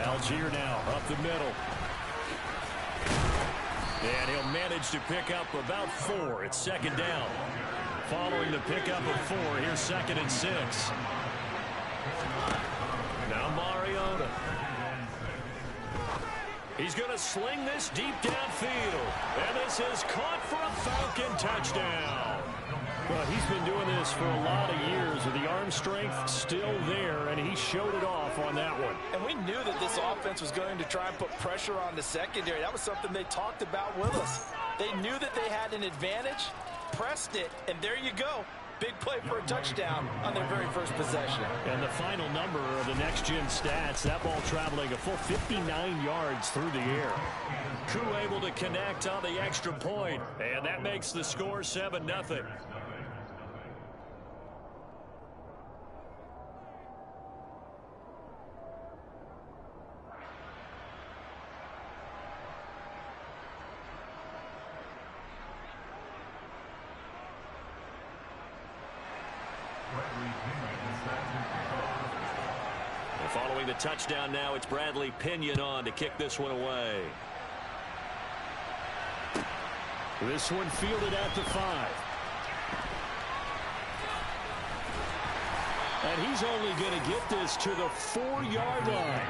Algier now up the middle. And he'll manage to pick up about 4. It's 2nd down. Following the pickup of 4, here's 2nd and 6. Now Mariota. He's going to sling this deep downfield. And this is caught for a Falcon touchdown. Well, he's been doing this for a lot of years, and the arm strength still there, and he showed it off on that one. And we knew that this offense was going to try and put pressure on the secondary. That was something they talked about with us. They knew that they had an advantage, pressed it, and there you go. Big play for a touchdown on their very first possession. And the final number of the next-gen stats, that ball traveling a full 59 yards through the air. Crew able to connect on the extra point, and that makes the score 7-0. Following the touchdown now, it's Bradley Pinion on to kick this one away. This one fielded at the 5. And he's only going to get this to the 4-yard line.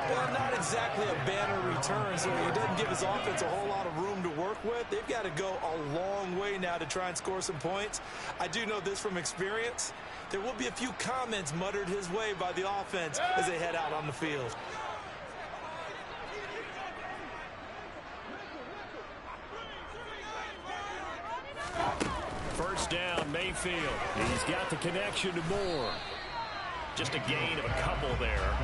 Well, not exactly a banner return, so he doesn't give his offense a whole lot of room to work with. They've got to go a long way now to try and score some points. I do know this from experience. There will be a few comments muttered his way by the offense as they head out on the field. First down, Mayfield. He's got the connection to Moore. Just a gain of a couple there,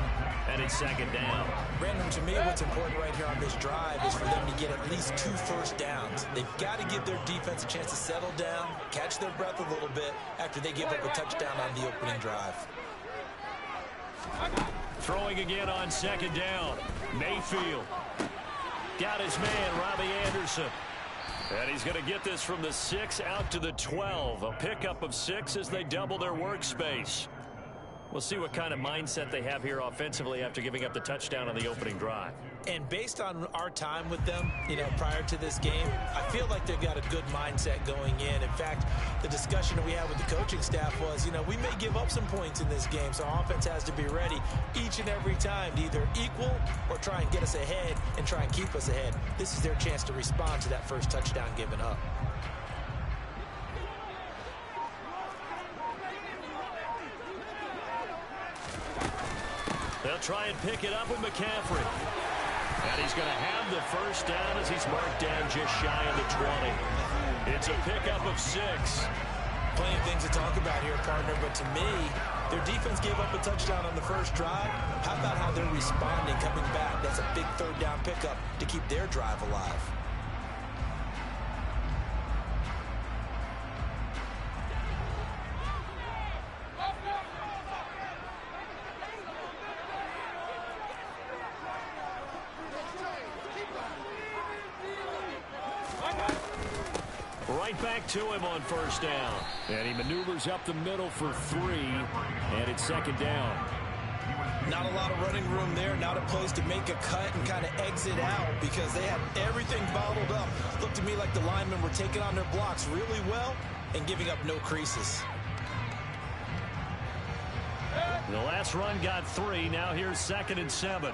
and it's second down. Brandon, to me, what's important right here on this drive is for them to get at least 2 first downs. They've got to give their defense a chance to settle down, catch their breath a little bit after they give up a touchdown on the opening drive. Throwing again on second down. Mayfield. Got his man, Robbie Anderson. And he's going to get this from the 6 out to the 12. A pickup of 6 as they double their workspace. We'll see what kind of mindset they have here offensively after giving up the touchdown on the opening drive. And based on our time with them, prior to this game, I feel like they've got a good mindset going in. In fact, the discussion that we had with the coaching staff was, we may give up some points in this game, so our offense has to be ready each and every time to either equal or try and get us ahead and try and keep us ahead. This is their chance to respond to that first touchdown given up. They'll try and pick it up with McCaffrey. And he's going to have the first down as he's marked down just shy of the 20. It's a pickup of 6. Plenty of things to talk about here, partner, but to me, their defense gave up a touchdown on the first drive. How about how they're responding, coming back? That's a big third down pickup to keep their drive alive. Right back to him on first down. And he maneuvers up the middle for 3, and it's second down. Not a lot of running room there, not a place to make a cut and kind of exit out because they had everything bottled up. Looked to me like the linemen were taking on their blocks really well and giving up no creases. The last run got 3. Now here's 2nd and 7.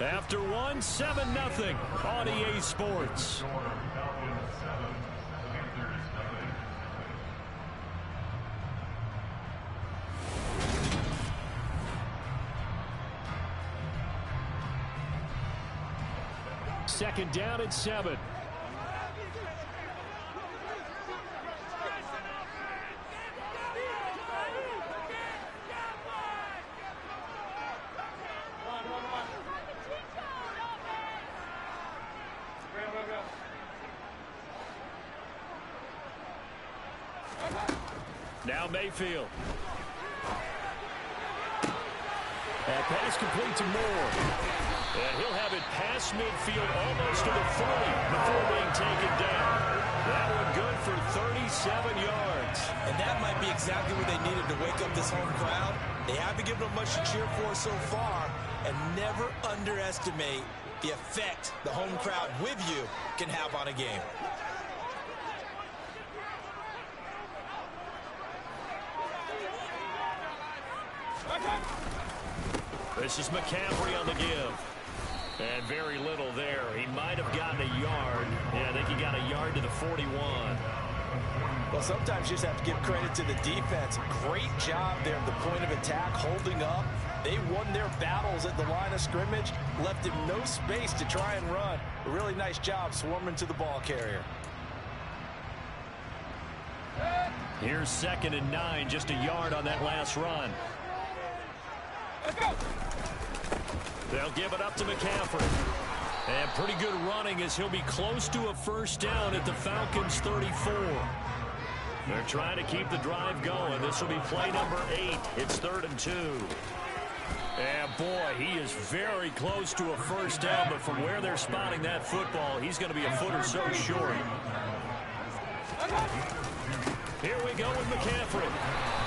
After 1, 7-0 on EA Sports. Second down and 7. Now Mayfield. And pass complete to Moore. And he'll have it past midfield almost to the 40 before being taken down. That one good for 37 yards. And that might be exactly what they needed to wake up this home crowd. They haven't given them much to cheer for so far. And never underestimate the effect the home crowd with you can have on a game. This is McCaffrey on the give. And very little there. He might have gotten a yard. Yeah, I think he got a yard to the 41. Well, sometimes you just have to give credit to the defense. Great job there at the point of attack, holding up. They won their battles at the line of scrimmage, left him no space to try and run. A really nice job swarming to the ball carrier. Here's 2nd and 9, just a yard on that last run. Let's go. They'll give it up to McCaffrey. And pretty good running as he'll be close to a first down at the Falcons' 34. They're trying to keep the drive going. This will be play number 8. It's 3rd and 2. And boy, he is very close to a first down, but from where they're spotting that football, he's going to be a foot or so short. Here we go with McCaffrey.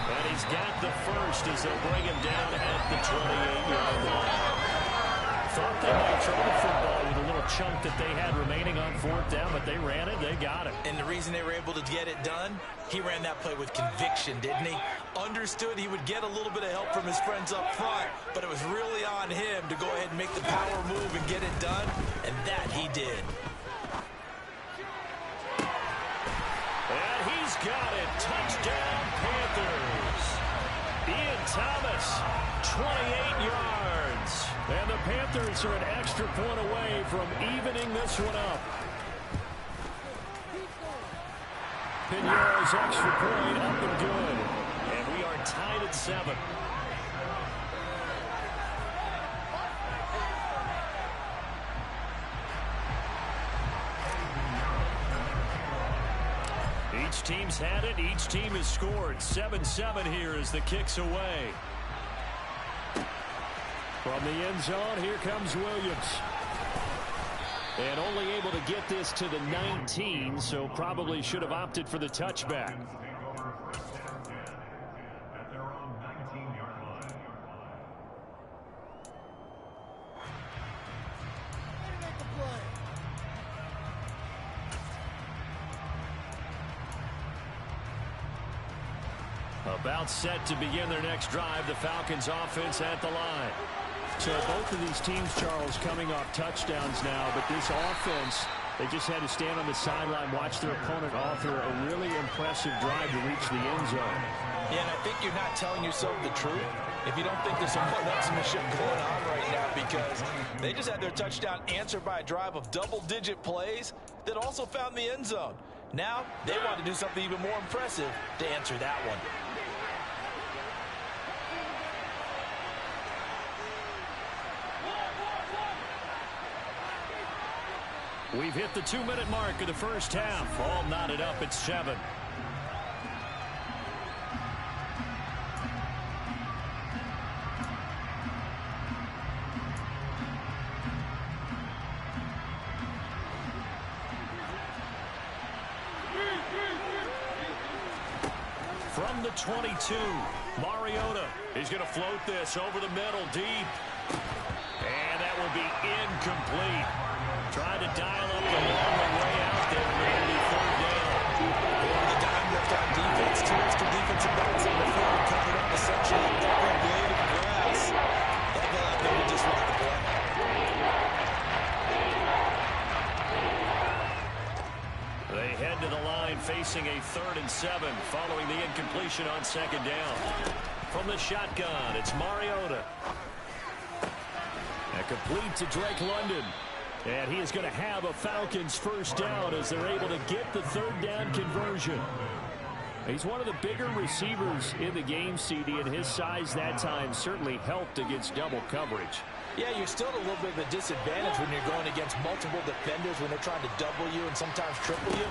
And he's got the first as they'll bring him down at the 28-yard line. Thought they might throw the football with a little chunk that they had remaining on fourth down, but they ran it, they got it. And the reason they were able to get it done, he ran that play with conviction, didn't he? Understood he would get a little bit of help from his friends up front, but it was really on him to go ahead and make the power move and get it done, and that he did. And he's got it. Touchdown, Panthers. Ian Thomas, 28 yards. And the Panthers are an extra point away from evening this one up. Pinheiro's extra point up and good. And we are tied at 7. Each team's had it. Each team has scored. 7-7 here as the kick's away. From the end zone, here comes Williams. And only able to get this to the 19, so probably should have opted for the touchback. About set to begin their next drive, the Falcons offense at the line. So both of these teams, Charles, coming off touchdowns now, but this offense, they just had to stand on the sideline, watch their opponent author a really impressive drive to reach the end zone. Yeah, and I think you're not telling yourself the truth if you don't think there's some one-upsmanship going on right now, because they just had their touchdown answered by a drive of double-digit plays that also found the end zone. Now they want to do something even more impressive to answer that one. We've hit the 2-minute mark of the first half. All knotted up at 7. From the 22, Mariota is going to float this over the middle deep. And that will be incomplete. Trying to dial up the long way out there, and it'll be third down. The dime left on defense, 2 extra defensive backs on the field, covered up essentially every blade of grass. That allowed them to disrupt the play. They head to the line facing a 3rd and 7 following the incompletion on 2nd down. From the shotgun, it's Mariota. And complete to Drake London. And he is going to have a Falcons first down as they're able to get the 3rd down conversion. He's one of the bigger receivers in the game, CD, and his size that time certainly helped against double coverage. Yeah, you're still at a little bit of a disadvantage when you're going against multiple defenders when they're trying to double you and sometimes triple you.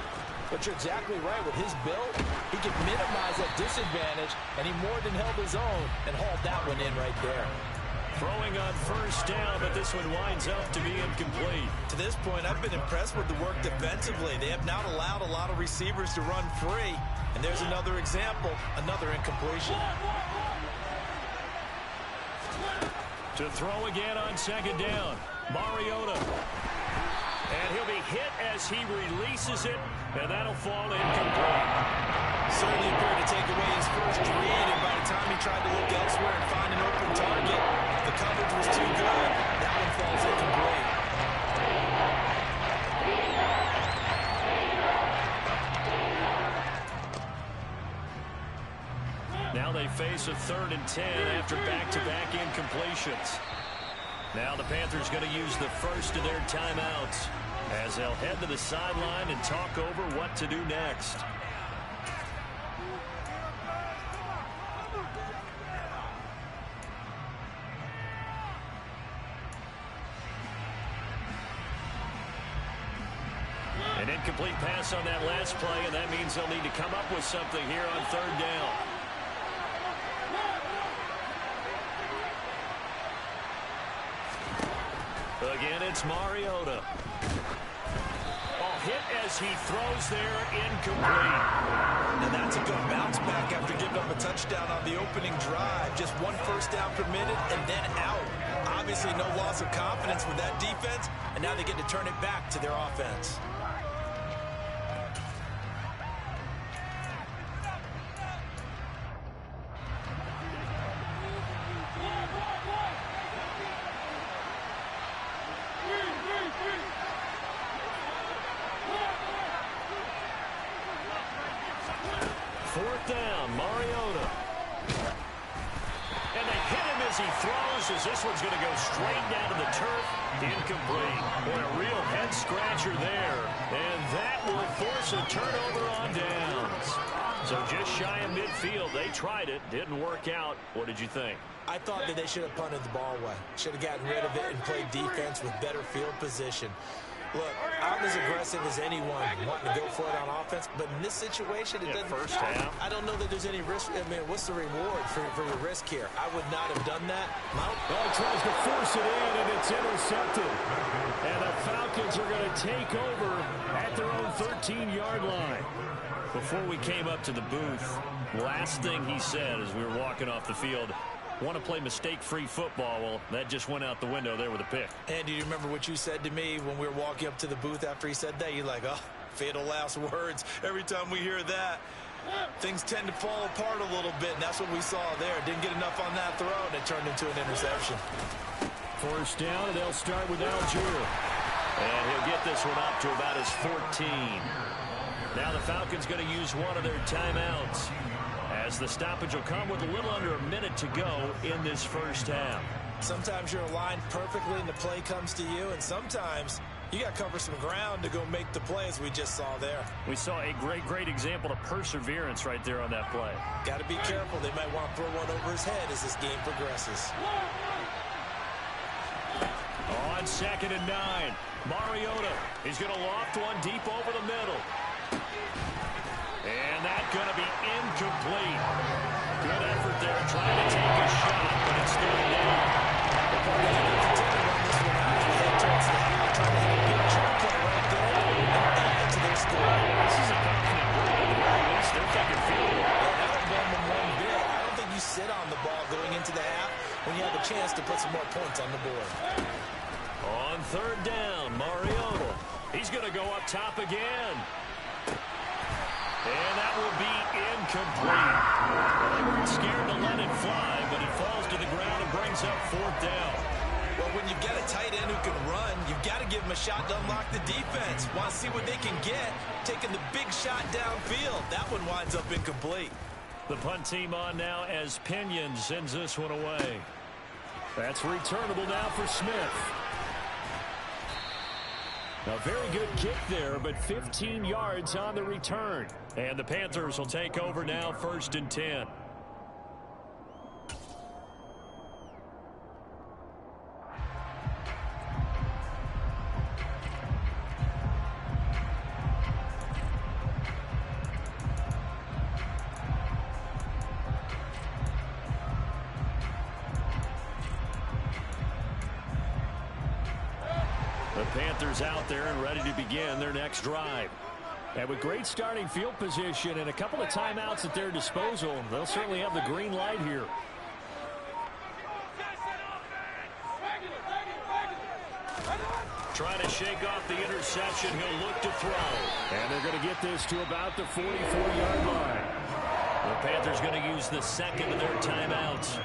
But you're exactly right. With his build, he can minimize that disadvantage, and he more than held his own and hauled that one in right there. Throwing on first down, but this one winds up to be incomplete. To this point, I've been impressed with the work defensively. They have not allowed a lot of receivers to run free. And there's another example, another incompletion. To throw again on 2nd down, Mariota. And he'll be hit as he releases it, and that'll fall incomplete. Certainly appeared to take away his first read, and by the time he tried to look elsewhere and find an open target, the coverage was too good. That one falls incomplete. Now they face a 3rd and 10 after back-to-back incompletions. Now the Panthers going to use the first of their timeouts as they'll head to the sideline and talk over what to do next. An incomplete pass on that last play, and that means they'll need to come up with something here on 3rd down. It's Mariota. Hit as he throws there, incomplete. Now that's a good bounce back after giving up a touchdown on the opening drive. Just 1 first down permitted and then out. Obviously no loss of confidence with that defense, and now they get to turn it back to their offense. Fourth down, Mariota. And they hit him as he throws, as this one's going to go straight down to the turf. Incomplete. Boy, a real head-scratcher there. And that will force a turnover on downs. So just shy of midfield. They tried it. Didn't work out. What did you think? I thought that they should have punted the ball away. Should have gotten rid of it and played defense with better field position. Look, I'm as aggressive as anyone wanting to go for it on offense, but in this situation, it doesn't. First half. I don't know that there's any risk. I mean, what's the reward for your risk here? I would not have done that. Mount. Well, tries to force it in, and it's intercepted. And the Falcons are going to take over at their own 13-yard line. Before we came up to the booth, last thing he said as we were walking off the field, want to play mistake-free football. Well, that just went out the window there with a pick. And do you remember what you said to me when we were walking up to the booth after he said that? You're like, oh, fatal last words. Every time we hear that, things tend to fall apart a little bit, and that's what we saw there. Didn't get enough on that throw, and it turned into an interception. First down, and they'll start with Algier. And he'll get this one up to about his 14. Now the Falcons going to use one of their timeouts, as the stoppage will come with a little under a minute to go in this first half. Sometimes you're aligned perfectly and the play comes to you, and sometimes you got to cover some ground to go make the play, as we just saw there. We saw a great example of perseverance right there on that play. Got to be careful. They might want to throw one over his head as this game progresses. On 2nd and 9, Mariota. He's going to loft one deep over the middle. And that's going to be incomplete. Good effort there, trying to take a shot, but it's still down. The part of the continue on this one out as we head towards the half, trying to have a big jump play right there and add to their score. This is a confident play. At the very least, they're thinking field goal. I don't blame them one bit. I don't think you sit on the ball going into the half when you have a chance to put some more points on the board. On 3rd down, Mariota. He's going to go up top again. And that will be incomplete. They weren't scared to let it fly, but it falls to the ground and brings up 4th down. Well, when you've got a tight end who can run, you've got to give him a shot to unlock the defense. Want to see what they can get, taking the big shot downfield. That one winds up incomplete. The punt team on now as Pinion sends this one away. That's returnable now for Smith. A very good kick there, but 15 yards on the return. And the Panthers will take over now, 1st and 10. The Panthers out there and ready to begin their next drive. And with great starting field position and a couple of timeouts at their disposal, they'll certainly have the green light here. Trying to shake off the interception. He'll look to throw. And they're going to get this to about the 44-yard line. The Panthers going to use the 2nd of their timeouts,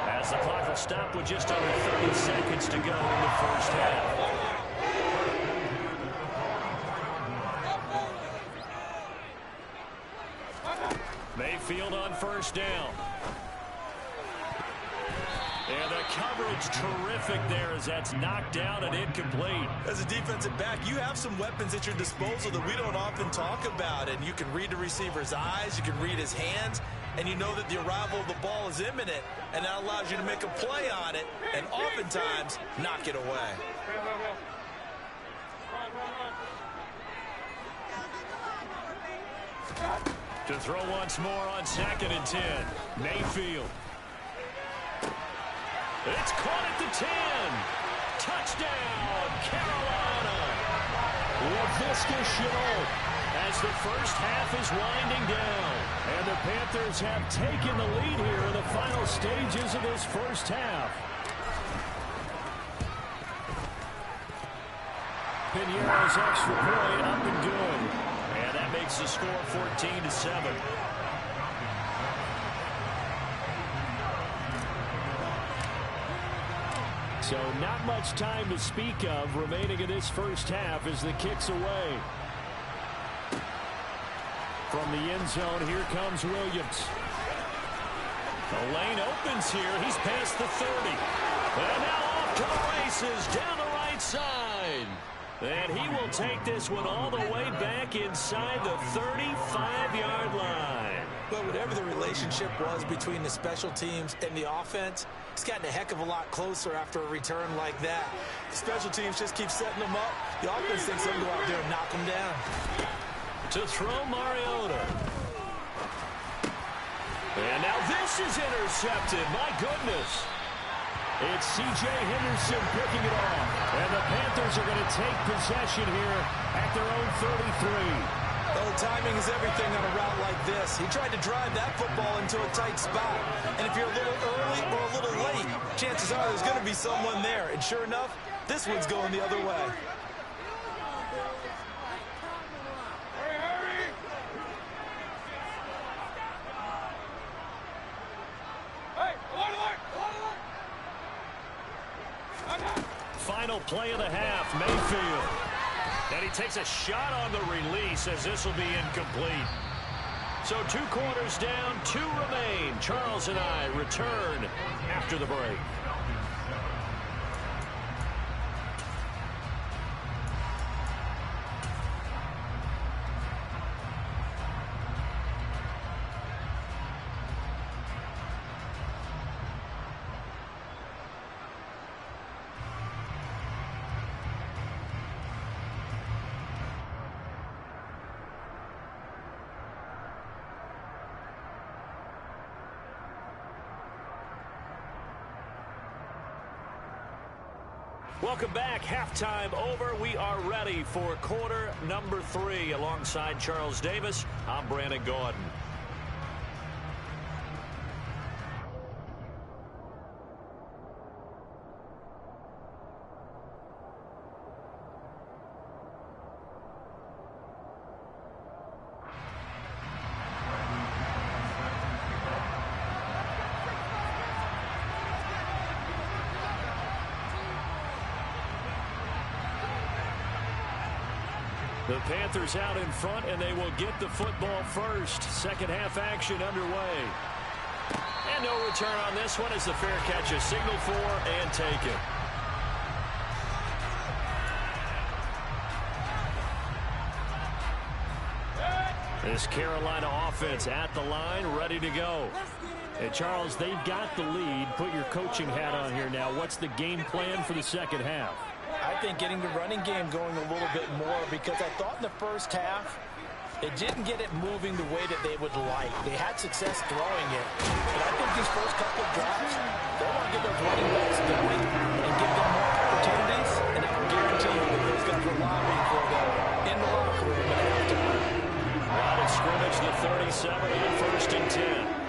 as the clock will stop with just under 30 seconds to go in the first half. Mayfield on 1st down. And the coverage terrific there as that's knocked down and incomplete. As a defensive back, you have some weapons at your disposal that we don't often talk about. And you can read the receiver's eyes, you can read his hands, and you know that the arrival of the ball is imminent. And that allows you to make a play on it and oftentimes knock it away. To throw once more on 2nd and 10. Mayfield. It's caught at the 10. Touchdown, Carolina. LaVisca Chenault as the first half is winding down. And the Panthers have taken the lead here in the final stages of this first half. Piñeiro's extra point up and good. And that makes the score 14-7. So not much time to speak of remaining in this first half as the kick's away. From the end zone, here comes Williams. The lane opens here. He's past the 30. And now off to the races down the right side. And he will take this one all the way back inside the 35-yard line. But whatever the relationship was between the special teams and the offense, it's gotten a heck of a lot closer after a return like that. The special teams just keep setting them up. The offense thinks they'll go out there and knock them down. To throw Mariota. And now this is intercepted. My goodness. It's C.J. Henderson picking it off. And the Panthers are going to take possession here at their own 33. Well, the timing is everything on a route like this. He tried to drive that football into a tight spot. And if you're a little early or a little late, chances are there's going to be someone there. And sure enough, this one's going the other way. Final play of the half, Mayfield. And he takes a shot on the release as this will be incomplete. So 2 quarters down, 2 remain. Charles and I return after the break. Welcome back. Halftime over. We are ready for quarter number 3. Alongside Charles Davis, I'm Brandon Gordon. The Panthers out in front, and they will get the football first. Second half action underway. And no return on this one as the fair catch is signaled for and taken. This Carolina offense at the line, ready to go. And Charles, they've got the lead. Put your coaching hat on here now. What's the game plan for the second half? I think getting the running game going a little bit more, because I thought in the first half it didn't get it moving the way that they would like. They had success throwing it. But I think these first couple of drops, they want to get those running backs going and give them more opportunities. And I can guarantee you that those guys were lobbying for them in the locker room at halftime. Line of scrimmage, the 37 on 1st and 10.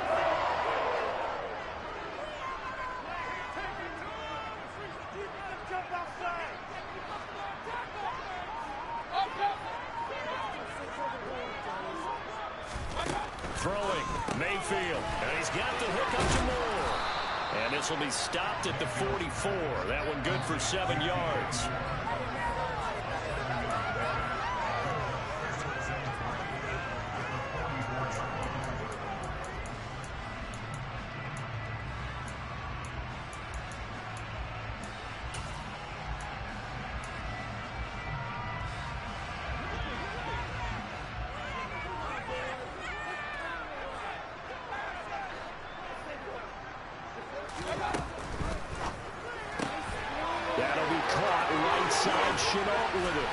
Throwing, Mayfield, and he's got the hook up to Moore. And this will be stopped at the 44. That one good for 7 yards. That'll be caught right side, Chenault with it.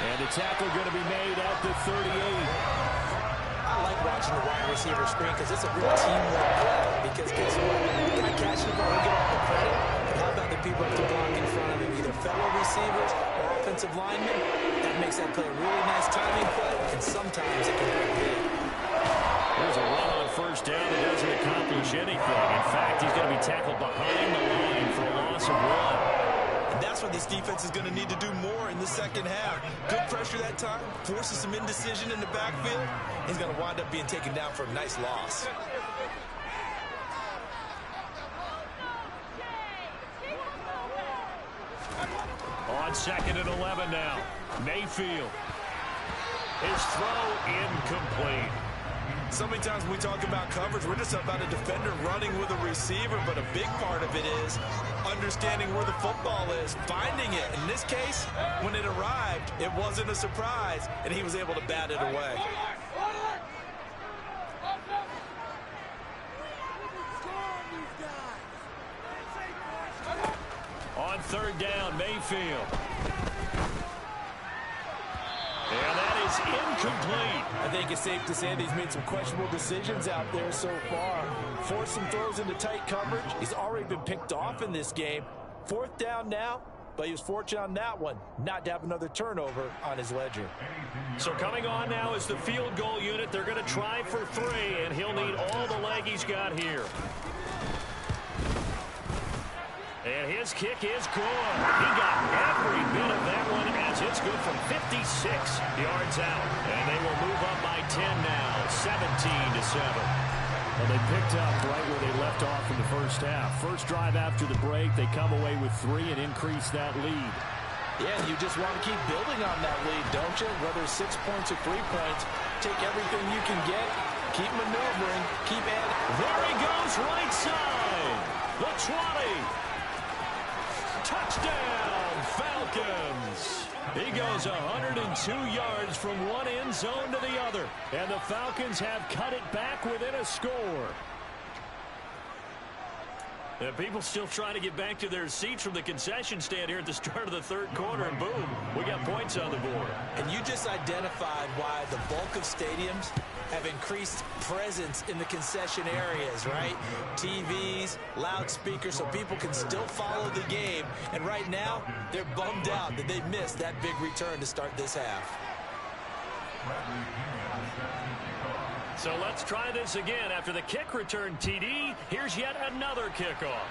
And the tackle going to be made at the 38. I like watching the wide receiver screen because it's a real teamwork play. Because guess what? The guy catching the ball will get all the credit. But how about the people at the block in front of him, either fellow receivers or offensive linemen, that makes that play a really nice timing play, and sometimes it can break big. There's a run on first down that doesn't accomplish anything. In fact, he's going to be tackled behind the line for a loss of 1. And that's what this defense is going to need to do more in the second half. Good pressure that time, forces some indecision in the backfield. He's going to wind up being taken down for a nice loss. On 2nd and 11 now. Mayfield. His throw incomplete. So many times when we talk about coverage, we're just about a defender running with a receiver, but a big part of it is understanding where the football is, finding it. In this case, when it arrived, it wasn't a surprise, and he was able to bat it away. On 3rd down, Mayfield. And that is incomplete. I think it's safe to say that he's made some questionable decisions out there so far. Forced some throws into tight coverage. He's already been picked off in this game. 4th down now, but he was fortunate on that one not to have another turnover on his ledger. So coming on now is the field goal unit. They're going to try for 3, and he'll need all the leg he's got here. And his kick is good. He got every bit of that one as it's good from 56 yards out. And they will move up by 10 now, 17-7. Well, they picked up right where they left off in the first half. First drive after the break, they come away with 3 and increase that lead. Yeah, you just want to keep building on that lead, don't you? Whether it's 6 points or 3 points, take everything you can get, keep maneuvering, keep adding. There he goes, right side. The 20. Touchdown, Falcons. He goes 102 yards from one end zone to the other. And the Falcons have cut it back within a score. And people still trying to get back to their seats from the concession stand here at the start of the 3rd quarter, and boom, we got points on the board. And you just identified why the bulk of stadiums have increased presence in the concession areas, right? TVs, loudspeakers, so people can still follow the game. And right now, they're bummed out that they missed that big return to start this half. So let's try this again. After the kick return TD, here's yet another kickoff.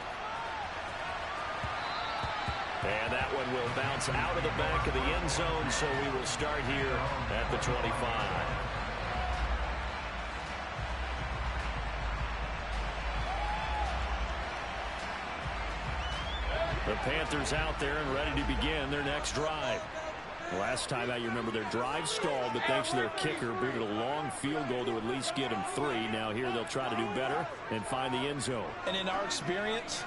And that one will bounce out of the back of the end zone, so we will start here at the 25. The Panthers out there and ready to begin their next drive. Last time out, you remember their drive stalled, but thanks to their kicker, booted a long field goal to at least get them 3. Now here they'll try to do better and find the end zone. And in our experience,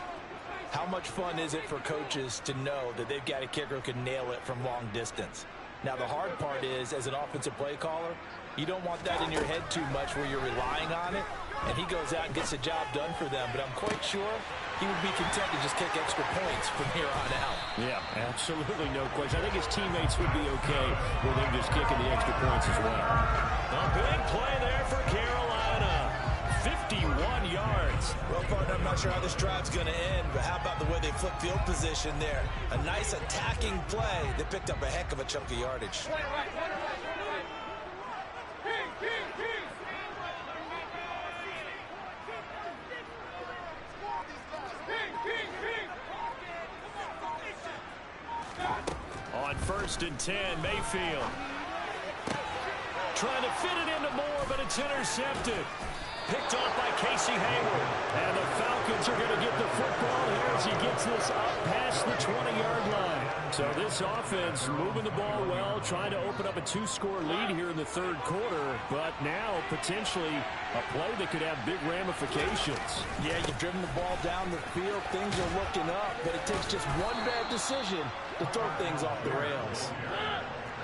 how much fun is it for coaches to know that they've got a kicker who can nail it from long distance? Now the hard part is, as an offensive play caller, you don't want that in your head too much where you're relying on it, and he goes out and gets the job done for them. But I'm quite sure he would be content to just kick extra points from here on out. Yeah, absolutely no question. I think his teammates would be okay with him just kicking the extra points as well. A big play there for Carolina. 51 yards. Well, partner, I'm not sure how this drive's going to end, but how about the way they flip field position there? A nice attacking play. They picked up a heck of a chunk of yardage. On 1st and 10, Mayfield. Trying to fit it into Moore, but it's intercepted. Picked off by Casey Hayward. And the Falcons are going to get the football here as he gets this up past the 20-yard line. So this offense moving the ball well, trying to open up a 2-score lead here in the 3rd quarter. But now potentially a play that could have big ramifications. Yeah, you've driven the ball down the field. Things are looking up, but it takes just one bad decision to throw things off the rails.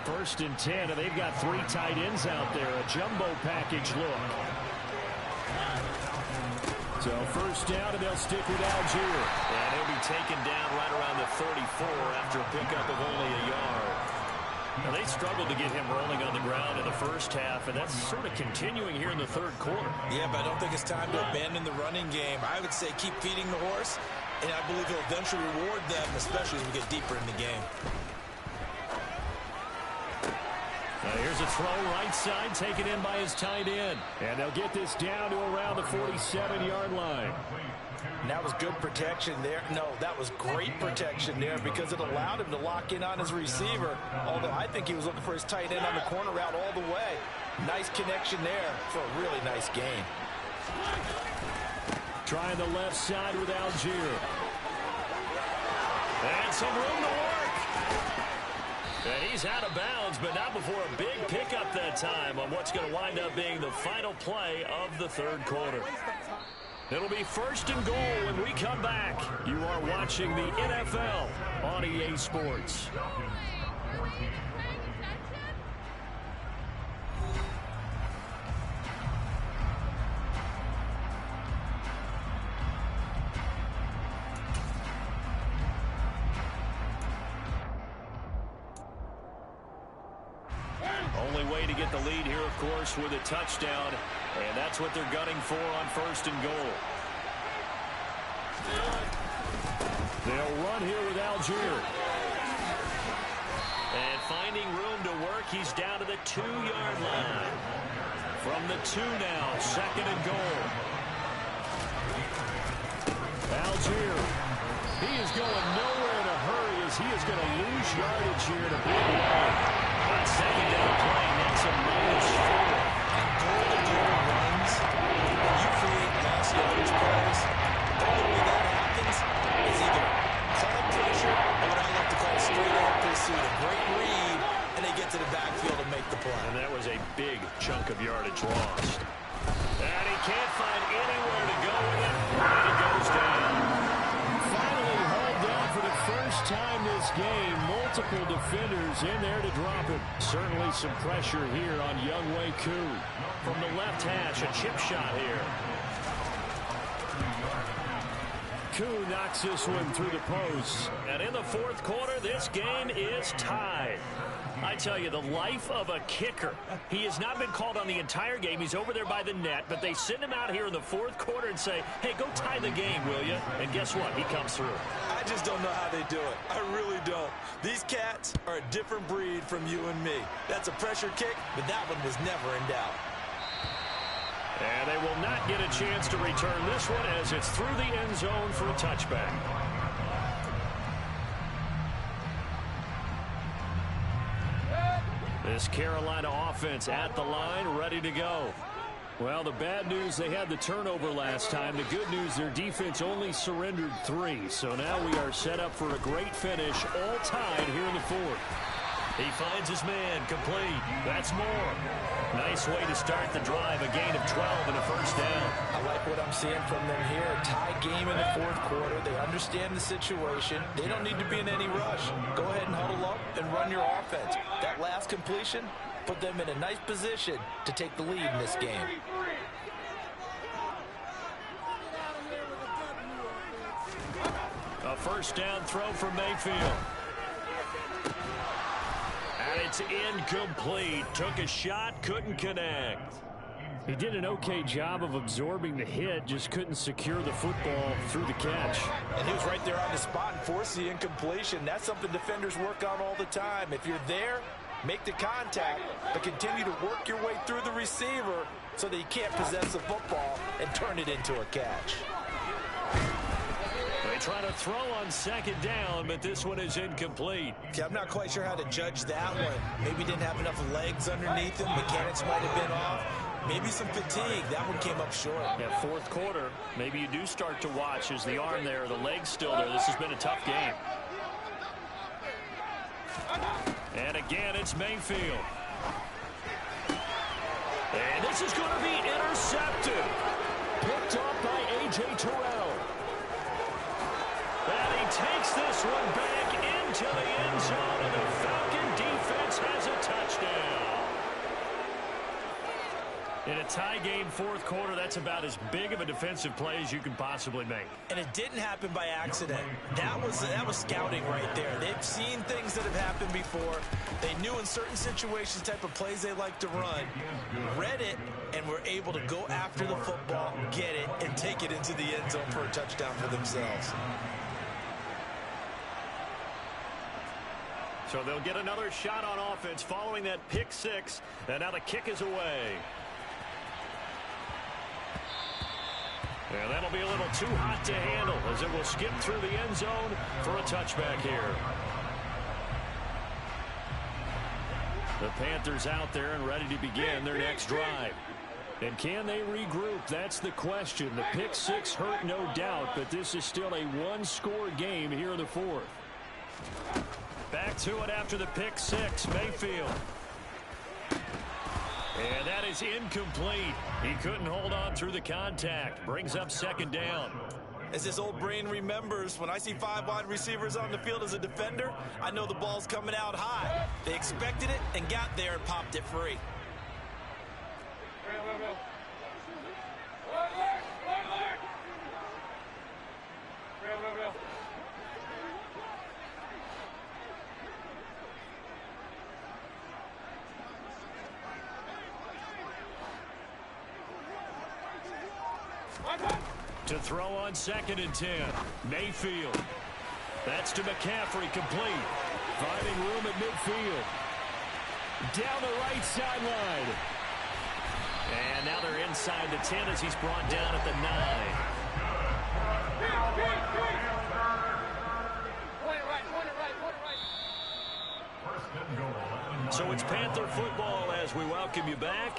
1st and 10, and they've got 3 tight ends out there. A jumbo package look. So 1st down, and they'll stick with Algier. And he'll be taken down right around the 34 after a pickup of only a yard. Now, they struggled to get him rolling on the ground in the first half, and that's sort of continuing here in the 3rd quarter. Yeah, but I don't think it's time to abandon the running game. I would say keep feeding the horse And I believe he'll eventually reward them, especially as we get deeper in the game. Here's a throw right side, taken in by his tight end. And they'll get this down to around the 47-yard line. And that was good protection there. No, that was great protection there because it allowed him to lock in on his receiver. Although I think he was looking for his tight end on the corner route all the way. Nice connection there for a really nice gain. Trying the left side with Algier. And some room to work. And he's out of bounds, but not before a big pickup that time on what's going to wind up being the final play of the third quarter. It'll be 1st and goal when we come back. You are watching the NFL on EA Sports. Only way to get the lead here, of course, with a touchdown. And that's what they're gunning for on 1st and goal. They'll run here with Algier. And finding room to work, he's down to the 2-yard line. From the 2 now, 2nd and goal. Algier. He is going nowhere in a hurry as he is going to lose yardage here in a big way. On 2nd down play, that's a -4. Goal-to-goal runs, when you create lost yardage plays, the only way that happens is either call pressure or what I like to call straight-up pursuit. A great read, and they get to the backfield and make the play. And that was a big chunk of yardage lost. And he can't find anywhere to go with it. And it goes down. Finally hauled down for the first time this game. Multiple defenders in there to drop it. Certainly some pressure here on Younghoe Koo. From the left hash, a chip shot here. Koo knocks this one through the post. And in the 4th quarter, this game is tied. I tell you, the life of a kicker. He has not been called on the entire game. He's over there by the net, but they send him out here in the 4th quarter and say, hey, go tie the game, will you? And guess what? He comes through. I just don't know how they do it. I really don't. These cats are a different breed from you and me. That's a pressure kick, but that one was never in doubt. And they will not get a chance to return this one as it's through the end zone for a touchback. This Carolina offense at the line, ready to go. Well, the bad news, they had the turnover last time. The good news, their defense only surrendered 3. So now we are set up for a great finish, all tied here in the 4th. He finds his man, complete. That's more. Nice way to start the drive, a gain of 12 and a 1st down. I like what I'm seeing from them here. A tie game in the 4th quarter. They understand the situation. They don't need to be in any rush. Go ahead and huddle up and run your offense. That last completion put them in a nice position to take the lead in this game. A 1st down throw from Mayfield. And it's incomplete. Took a shot, couldn't connect. He did an okay job of absorbing the hit, just couldn't secure the football through the catch. And he was right there on the spot and forced the incompletion. That's something defenders work on all the time. If you're there, make the contact, but continue to work your way through the receiver so that you can't possess the football and turn it into a catch. They try to throw on 2nd down, but this one is incomplete. Okay, I'm not quite sure how to judge that one. Maybe didn't have enough legs underneath him. Mechanics might have been off. Maybe some fatigue. That one came up short. Yeah, 4th quarter. Maybe you do start to watch as the arm there, the leg's still there. This has been a tough game. And again, it's Mayfield. And this is going to be intercepted. Picked up by A.J. Terrell. And he takes this one back into the end zone, and the Falcon defense has a touchdown. In a tie game fourth quarter, that's about as big of a defensive play as you can possibly make. And it didn't happen by accident. That was scouting right there. They've seen things that have happened before. They knew in certain situations the type of plays they like to run, read it, and were able to go after the football, get it, and take it into the end zone for a touchdown for themselves. So they'll get another shot on offense following that pick six, and now the kick is away. And that'll be a little too hot to handle as it will skip through the end zone for a touchback here. The Panthers out there and ready to begin their next drive. And can they regroup? That's the question. The pick six hurt, no doubt, but this is still a one-score game here in the fourth. Back to it after the pick six, Mayfield. And that is incomplete. He couldn't hold on through the contact. Brings up second down. As his old brain remembers, when I see 5 wide receivers on the field as a defender, I know the ball's coming out high. They expected it and got there and popped it free. To throw on 2nd and 10. Mayfield. That's to McCaffrey, complete. Finding room at midfield. Down the right sideline. And now they're inside the 10 as he's brought down at the 9. So it's Panther football as we welcome you back.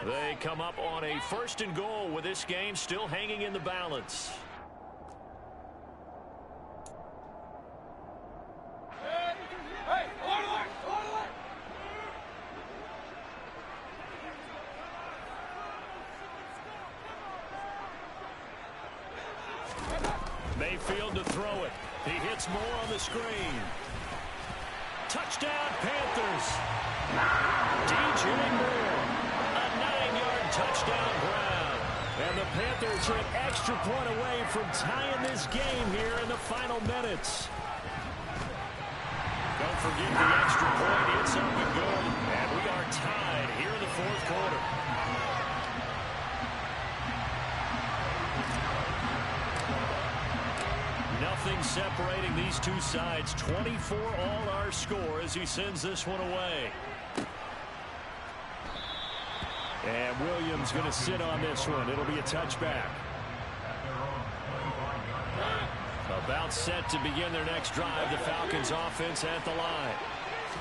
They come up on a 1st and goal with this game still hanging in the balance. Mayfield to throw it. He hits more on the screen. Touchdown, Panthers. DJ Moore. Touchdown ground. And the Panthers are an extra point away from tying this game here in the final minutes. Don't forget the extra point. It's up and good. And we are tied here in the fourth quarter. Nothing separating these two sides. 24 all our score as he sends this one away. And Williams going to sit on this one. It'll be a touchback. About set to begin their next drive. The Falcons offense at the line.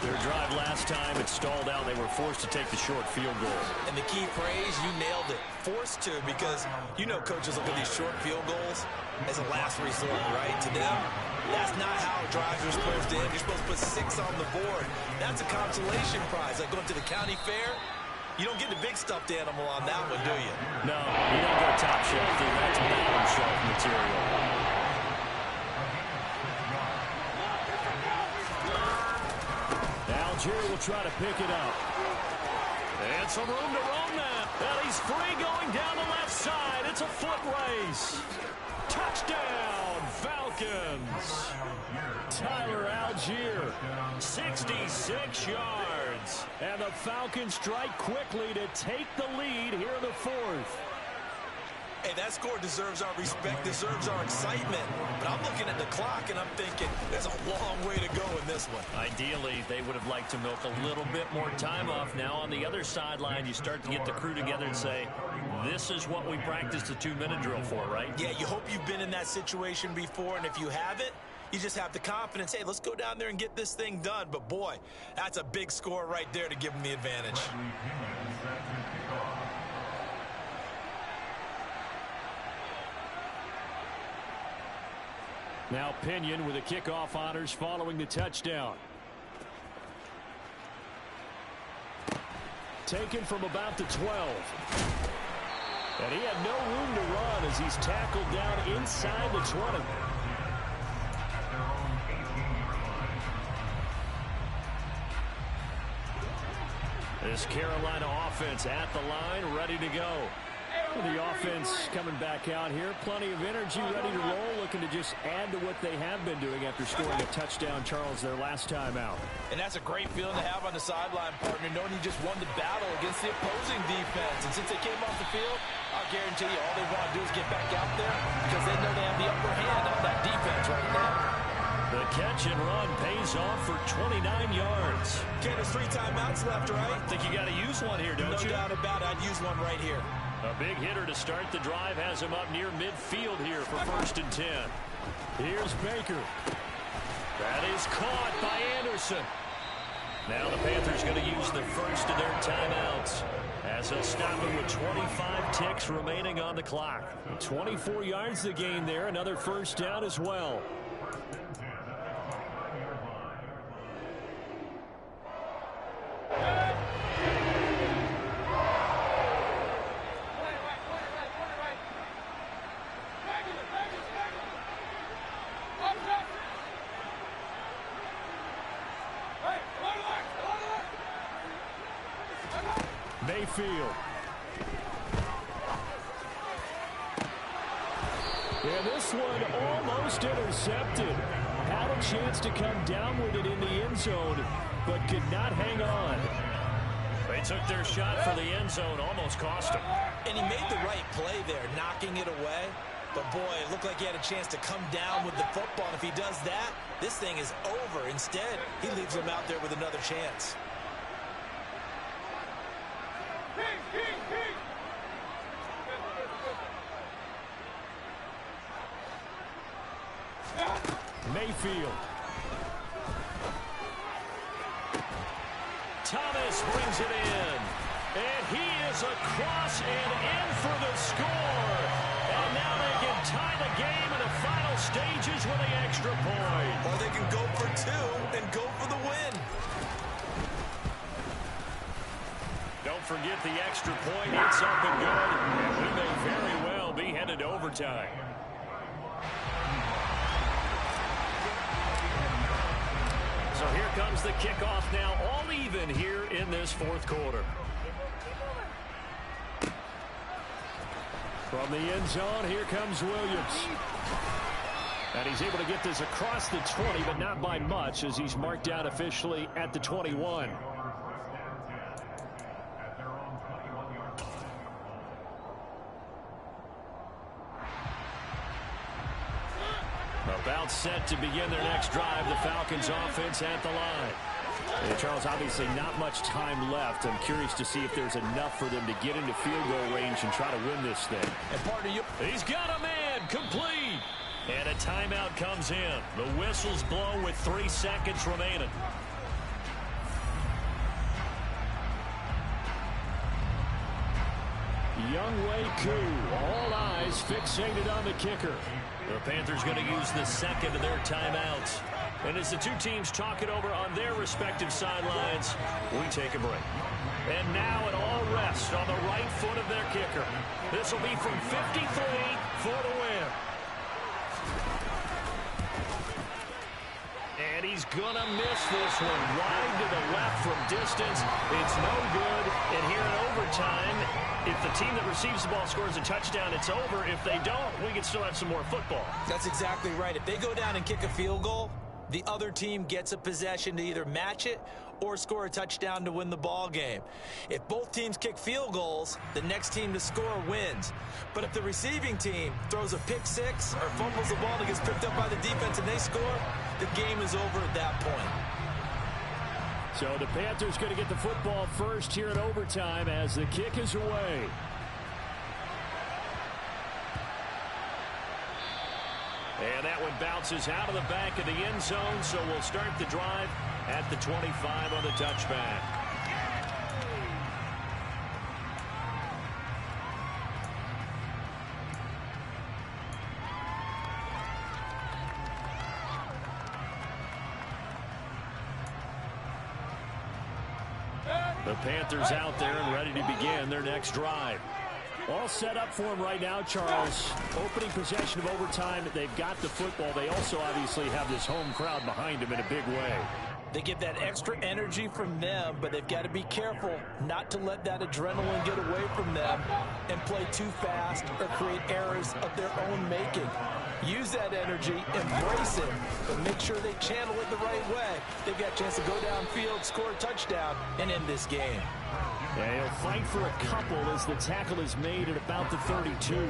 Their drive last time, it stalled out. They were forced to take the short field goal. And the key phrase, you nailed it. Forced to, because you know coaches look at these short field goals as a last resort, right? To them, that's not how drives are supposed to end. You're supposed to put 6 on the board. That's a consolation prize. Like going to the county fair. You don't get the big stuffed animal on that one, do you? No, you don't go top shelf. That's bottom shelf material. Algier will try to pick it up. And some room to roam that. And he's free going down the left side. It's a foot race. Touchdown, Falcons. Tyler Algier, 66 yards. And the Falcons strike quickly to take the lead here in the fourth. Hey, that score deserves our respect, deserves our excitement. But I'm looking at the clock, and I'm thinking there's a long way to go in this one. Ideally, they would have liked to milk a little bit more time off. Now, on the other sideline, you start to get the crew together and say, this is what we practiced the 2-minute drill for, right? Yeah, you hope you've been in that situation before, and if you haven't, you just have the confidence, hey, let's go down there and get this thing done. But, boy, that's a big score right there to give them the advantage. Now Pinion with the kickoff honors following the touchdown. Taken from about the 12. And he had no room to run as he's tackled down inside the 20. This Carolina offense at the line, ready to go. The offense coming back out here. Plenty of energy, ready to roll, looking to just add to what they have been doing after scoring a touchdown, Charles, their last time out. And that's a great feeling to have on the sideline, partner, knowing you just won the battle against the opposing defense. And since they came off the field, I'll guarantee you all they want to do is get back out there because they know they have the upper hand on that defense right now. The catch and run pays off for 29 yards. Okay, there's 3 timeouts left, right? I think you got to use one here, don't you? No doubt about it. I'd use one right here. A big hitter to start the drive has him up near midfield here for 1st and 10. Here's Baker. That is caught by Anderson. Now the Panthers going to use the first of their timeouts as they'll stop it with 25 ticks remaining on the clock. 24 yards to gain there. Another first down as well. Mayfield. And this one almost intercepted. Had a chance to come down with it in the end zone, but could not hang on. They took their shot for the end zone, almost cost him. And he made the right play there, knocking it away. But, boy, it looked like he had a chance to come down with the football. And if he does that, this thing is over. Instead, he leaves him out there with another chance. Mayfield. Thomas brings it in. And he is across and in for the score. And now they can tie the game in the final stages with the extra point. Or they can go for 2 and go for the win. Don't forget the extra point. It's up and good. And we may very well be headed to overtime. So here comes the kickoff now, all even here in this 4th quarter. From the end zone, here comes Williams. And he's able to get this across the 20, but not by much, as he's marked out officially at the 21. About set to begin their next drive, the Falcons offense at the line. And Charles, obviously not much time left. I'm curious to see if there's enough for them to get into field goal range and try to win this thing. And partner, he's got a man, complete. And a timeout comes in. The whistle's blown with 3 seconds remaining. Younghoe Koo, all eyes fixated on the kicker. The Panthers going to use the second of their timeouts. And as the two teams talk it over on their respective sidelines, we take a break. And now it all rests on the right foot of their kicker. This will be from 53 for the win. And he's going to miss this one wide to the left from distance. It's no good. And here in overtime, if the team that receives the ball scores a touchdown, it's over. If they don't, we can still have some more football. That's exactly right. If they go down and kick a field goal, the other team gets a possession to either match it or score a touchdown to win the ball game. If both teams kick field goals, the next team to score wins. But if the receiving team throws a pick six or fumbles the ball that gets picked up by the defense and they score, the game is over at that point. So the Panthers going to get the football first here in overtime as the kick is away. And that one bounces out of the back of the end zone, so we'll start the drive at the 25 on the touchback. The Panthers out there and ready to begin their next drive. All set up for them right now, Charles. Opening possession of overtime. They've got the football. They also obviously have this home crowd behind them in a big way. They get that extra energy from them, but they've got to be careful not to let that adrenaline get away from them and play too fast or create errors of their own making. Use that energy, embrace it, but make sure they channel it the right way. They've got a chance to go downfield, score a touchdown, and end this game. Yeah, he'll fight for a couple as the tackle is made at about the 32.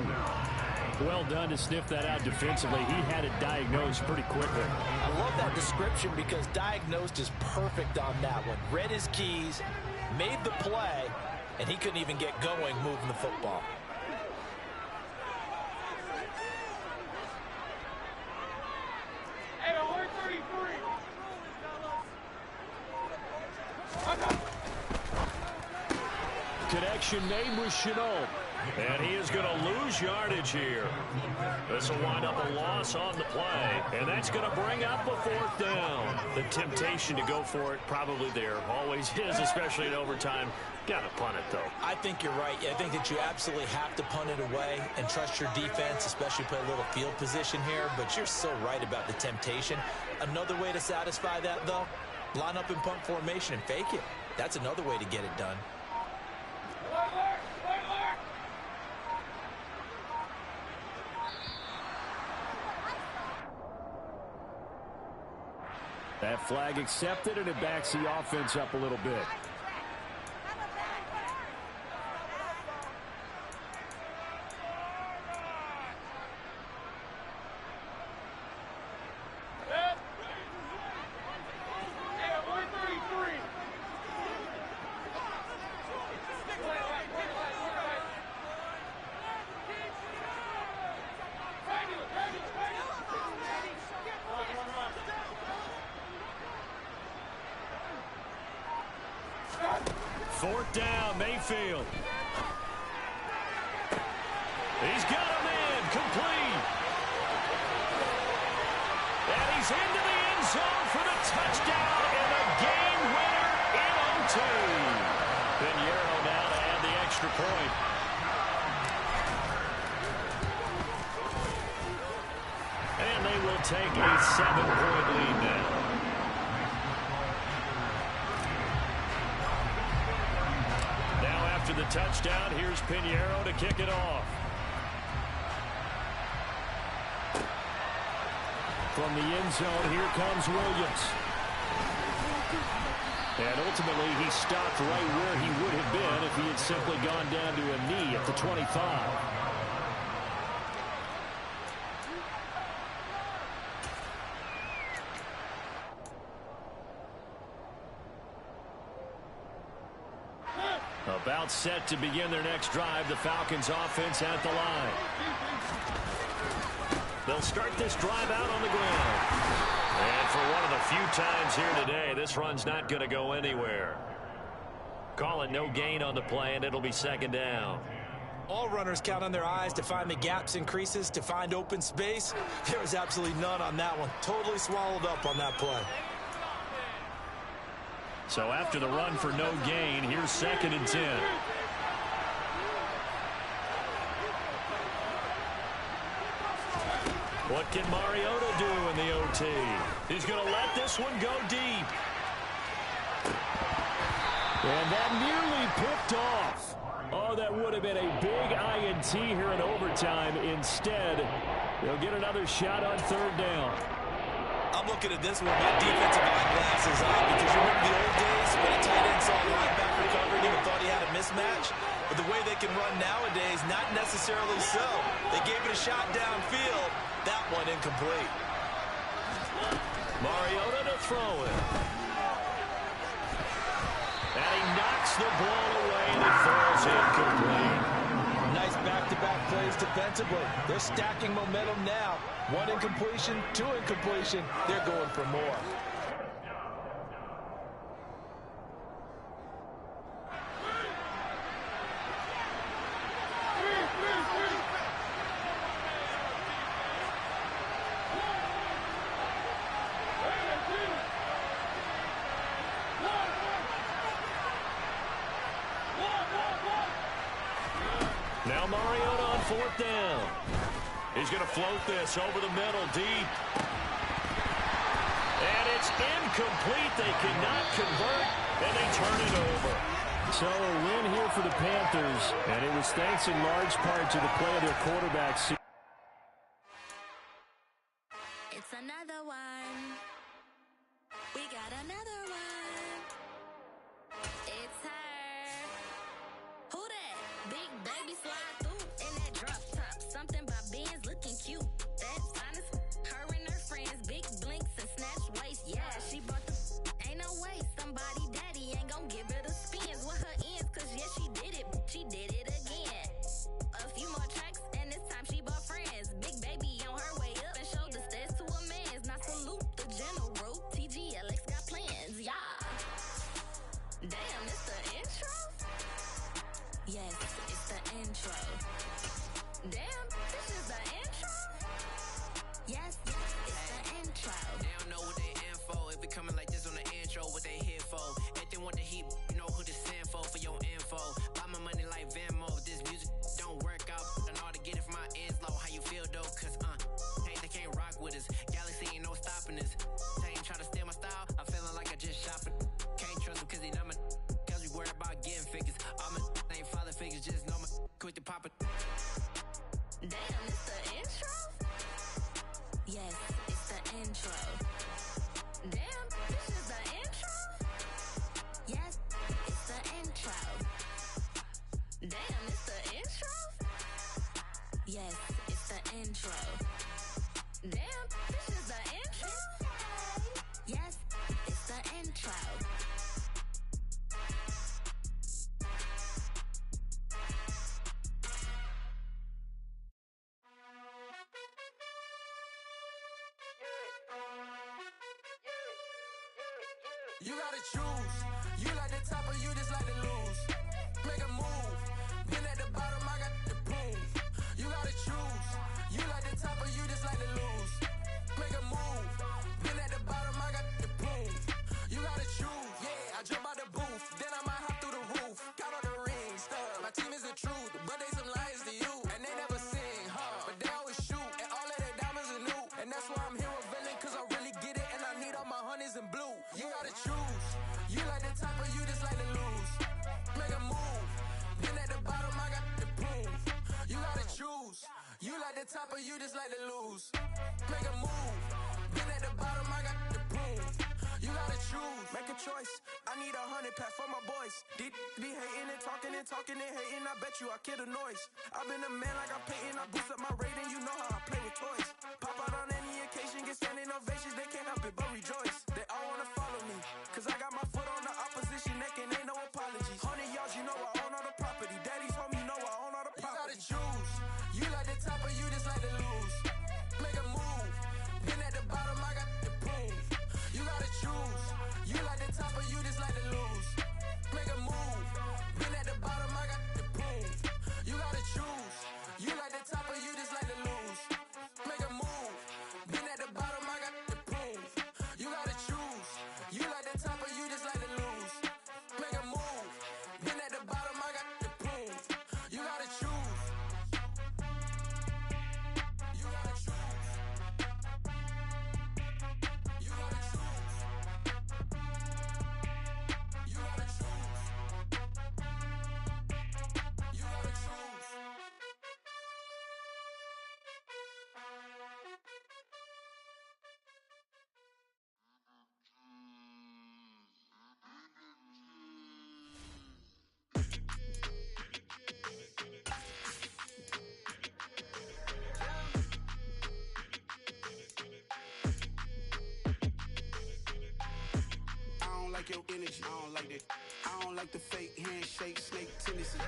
Well done to sniff that out defensively. He had it diagnosed pretty quickly. I love that description because diagnosed is perfect on that one. Read his keys, made the play, and he couldn't even get going moving the football. Connection made with Chenault. And he is going to lose yardage here. This will wind up a loss on the play. And that's going to bring up a 4th down. The temptation to go for it probably there. Always is, especially in overtime. Got to punt it, though. I think you're right. I think that you absolutely have to punt it away and trust your defense, especially play a little field position here. But you're so right about the temptation. Another way to satisfy that, though, line up in punt formation and fake it. That's another way to get it done. That flag accepted, and it backs the offense up a little bit. Fourth down, Mayfield. He's got a man, complete. And he's into the end zone for the touchdown and the game winner in OT. Pinheiro now to add the extra point. And they will take a 7-point lead now. After the touchdown, here's Pinheiro to kick it off. From the end zone, here comes Williams. And ultimately, he stopped right where he would have been if he had simply gone down to a knee at the 25. About set to begin their next drive, the Falcons offense at the line. They'll start this drive out on the ground. And for one of the few times here today, this run's not going to go anywhere. Call it no gain on the play, and it'll be 2nd down. All runners count on their eyes to find the gaps and creases, to find open space. There was absolutely none on that one. Totally swallowed up on that play. So after the run for no gain, here's 2nd and 10. What can Mariota do in the OT? He's going to let this one go deep. And that nearly picked off. Oh, that would have been a big INT here in overtime. Instead, they'll get another shot on 3rd down. I'm looking at this one with my defensive eyeglasses on because you remember the old days when a tight end saw a linebacker covering him and thought he had a mismatch? But the way they can run nowadays, not necessarily so. They gave it a shot downfield. That one incomplete. Mariota to throw it. And he knocks the ball away and it falls incomplete. Nice back-to-back plays defensively. They're stacking momentum now. 1 incompletion, 2 incompletion. They're going for more. Now Mariota on 4th down. He's going to float this over the middle deep. And it's incomplete. They cannot convert, and they turn it over. So a win here for the Panthers, and it was thanks in large part to the play of their quarterback. It's another one. We got another one. It's her. Who that? Big baby slide through in that drop top. Something about Benz looking cute. That's honest. Her and her friends, big blinks and snatch waist. Yeah, she bought the ain't no way. Somebody daddy ain't gon' give her the spins with her ends. Cause yeah, she did it. She did it again. A few more tracks and this time she bought friends. Big baby on her way up and showed the stairs to a man's. Now salute the general. TGLX got plans. Yeah. Damn, it's the intro? Yes, it's the intro. Damn, this is the intro? Yes, it's the intro. They don't know what they in for. If it coming like this on the intro, what they here for? If they want the heat, you know who to send for your info. Buy my money like Venmo. This music don't work out. I know how to get it from my ends low. How you feel though? Cause hey, they can't rock with us. Galaxy ain't no stopping us. They ain't try to steal my style. I'm feeling like I just shopping. Can't trust them cause they not my. Cause we worried about getting figures. All my ain't father figures. Just know my quit the pop it. Damn, it's the intro? Yes, it's the intro. Damn, this is the intro? Yes, it's the intro. Damn, it's the intro? Yes, it's the intro. Damn, this is the intro? Yes, it's the intro. You gotta choose. You like the top or you just like to lose. Make a move. Been at the bottom, I got the proof. You gotta choose. You like the top or you just like to lose. Make a move. Been at the bottom, I got the proof. You gotta choose. Yeah, I jump out the booth. Then I might hop through the roof. Got all the rings. My team is the truth, but they some liars to you. And they never sing, but they always shoot. And all of their diamonds are new. And that's why I'm here with Villain, cause I really get it. And I need all my honeys in blue. You gotta choose. You like the top or you just like to lose. Make a move. Been at the bottom, I got the proof. You gotta choose. You like the top or you just like to lose. Make a move. Been at the bottom, I got the proof. You gotta choose. Make a choice. I need 100 pack for my boys. Be hating and talking and hating. I bet you I kill the noise. I've been a man like I'm Peyton. I boost up my rating. You know how I play with toys. Pop out on any occasion, get standing ovations. They can't help it but rejoice. They all wanna follow me, cause I got my foot on the opposition neck and ain't no apologies. 100 yards, you know I own all the property. Daddy's home, you know I own all the property. You gotta choose. You like the top or you just like to lose. Make a move. Been at the bottom, I got the proof. You gotta choose. You like the top or you just like to lose. Make a move. Been at the bottom, I got the proof. You gotta choose. You like the top or you just like to lose. Make a move. Been at the bottom, I got the proof. You gotta choose. You like the top or you just like to lose. Make a move. Been at the bottom, I got the proof. You gotta choose. You gotta choose. You gotta choose. You gotta choose. You gotta choose. I don't like your energy. I don't like that. I don't like the fake handshake, snake tendency.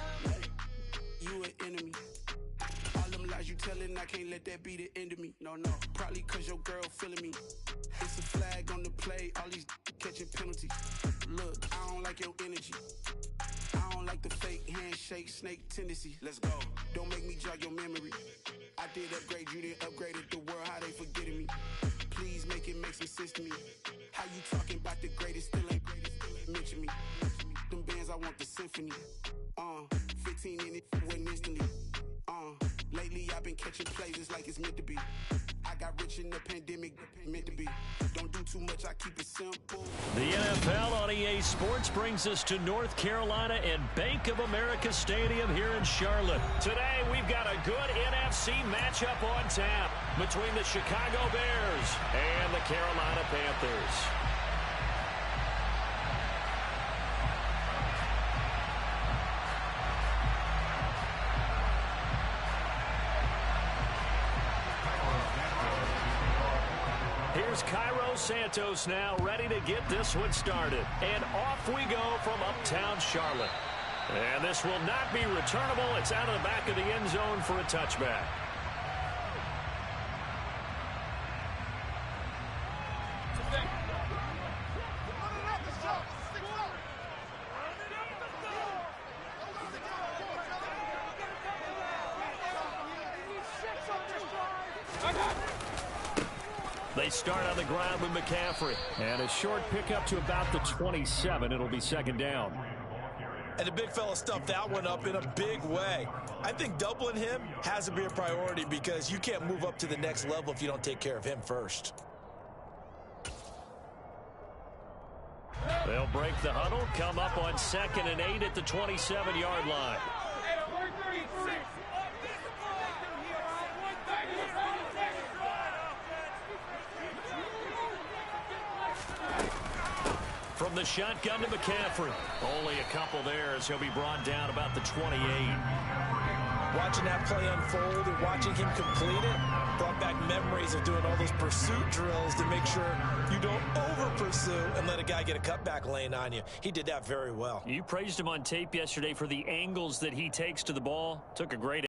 You an enemy. All them lies you telling, I can't let that be the end of me. No, probably cause your girl feeling me. It's a flag on the play, all these catching penalties. Look, I don't like your energy. I don't like the fake handshake, snake tendency. Let's go. Don't make me jog your memory. I did upgrade, you didn't upgrade it. The world, how they forgetting me. Please make it make some sense to me. How you talking about the greatest, still ain't mention me. Them bands, I want the symphony. 15 in it, wasn't instantly. Lately I've been catching plays, it's like it's meant to be. I got rich in the pandemic, meant to be. Don't do too much, I keep it simple. The NFL on EA Sports brings us to North Carolina and Bank of America Stadium here in Charlotte. Today, we've got a good NFC matchup on tap between the Chicago Bears and the Carolina Panthers. Here's Cairo Santos now ready to get this one started. And off we go from uptown Charlotte. And this will not be returnable. It's out of the back of the end zone for a touchback. They start on the ground with McCaffrey. And a short pickup to about the 27. It'll be second down. And the big fella stuffed that one up in a big way. I think doubling him has to be a priority because you can't move up to the next level if you don't take care of him first. They'll break the huddle, come up on 2nd and 8 at the 27-yard line. From the shotgun to McCaffrey. Only a couple there as he'll be brought down about the 28. Watching that play unfold and watching him complete it brought back memories of doing all those pursuit drills to make sure you don't over-pursue and let a guy get a cutback lane on you. He did that very well. You praised him on tape yesterday for the angles that he takes to the ball. Took a great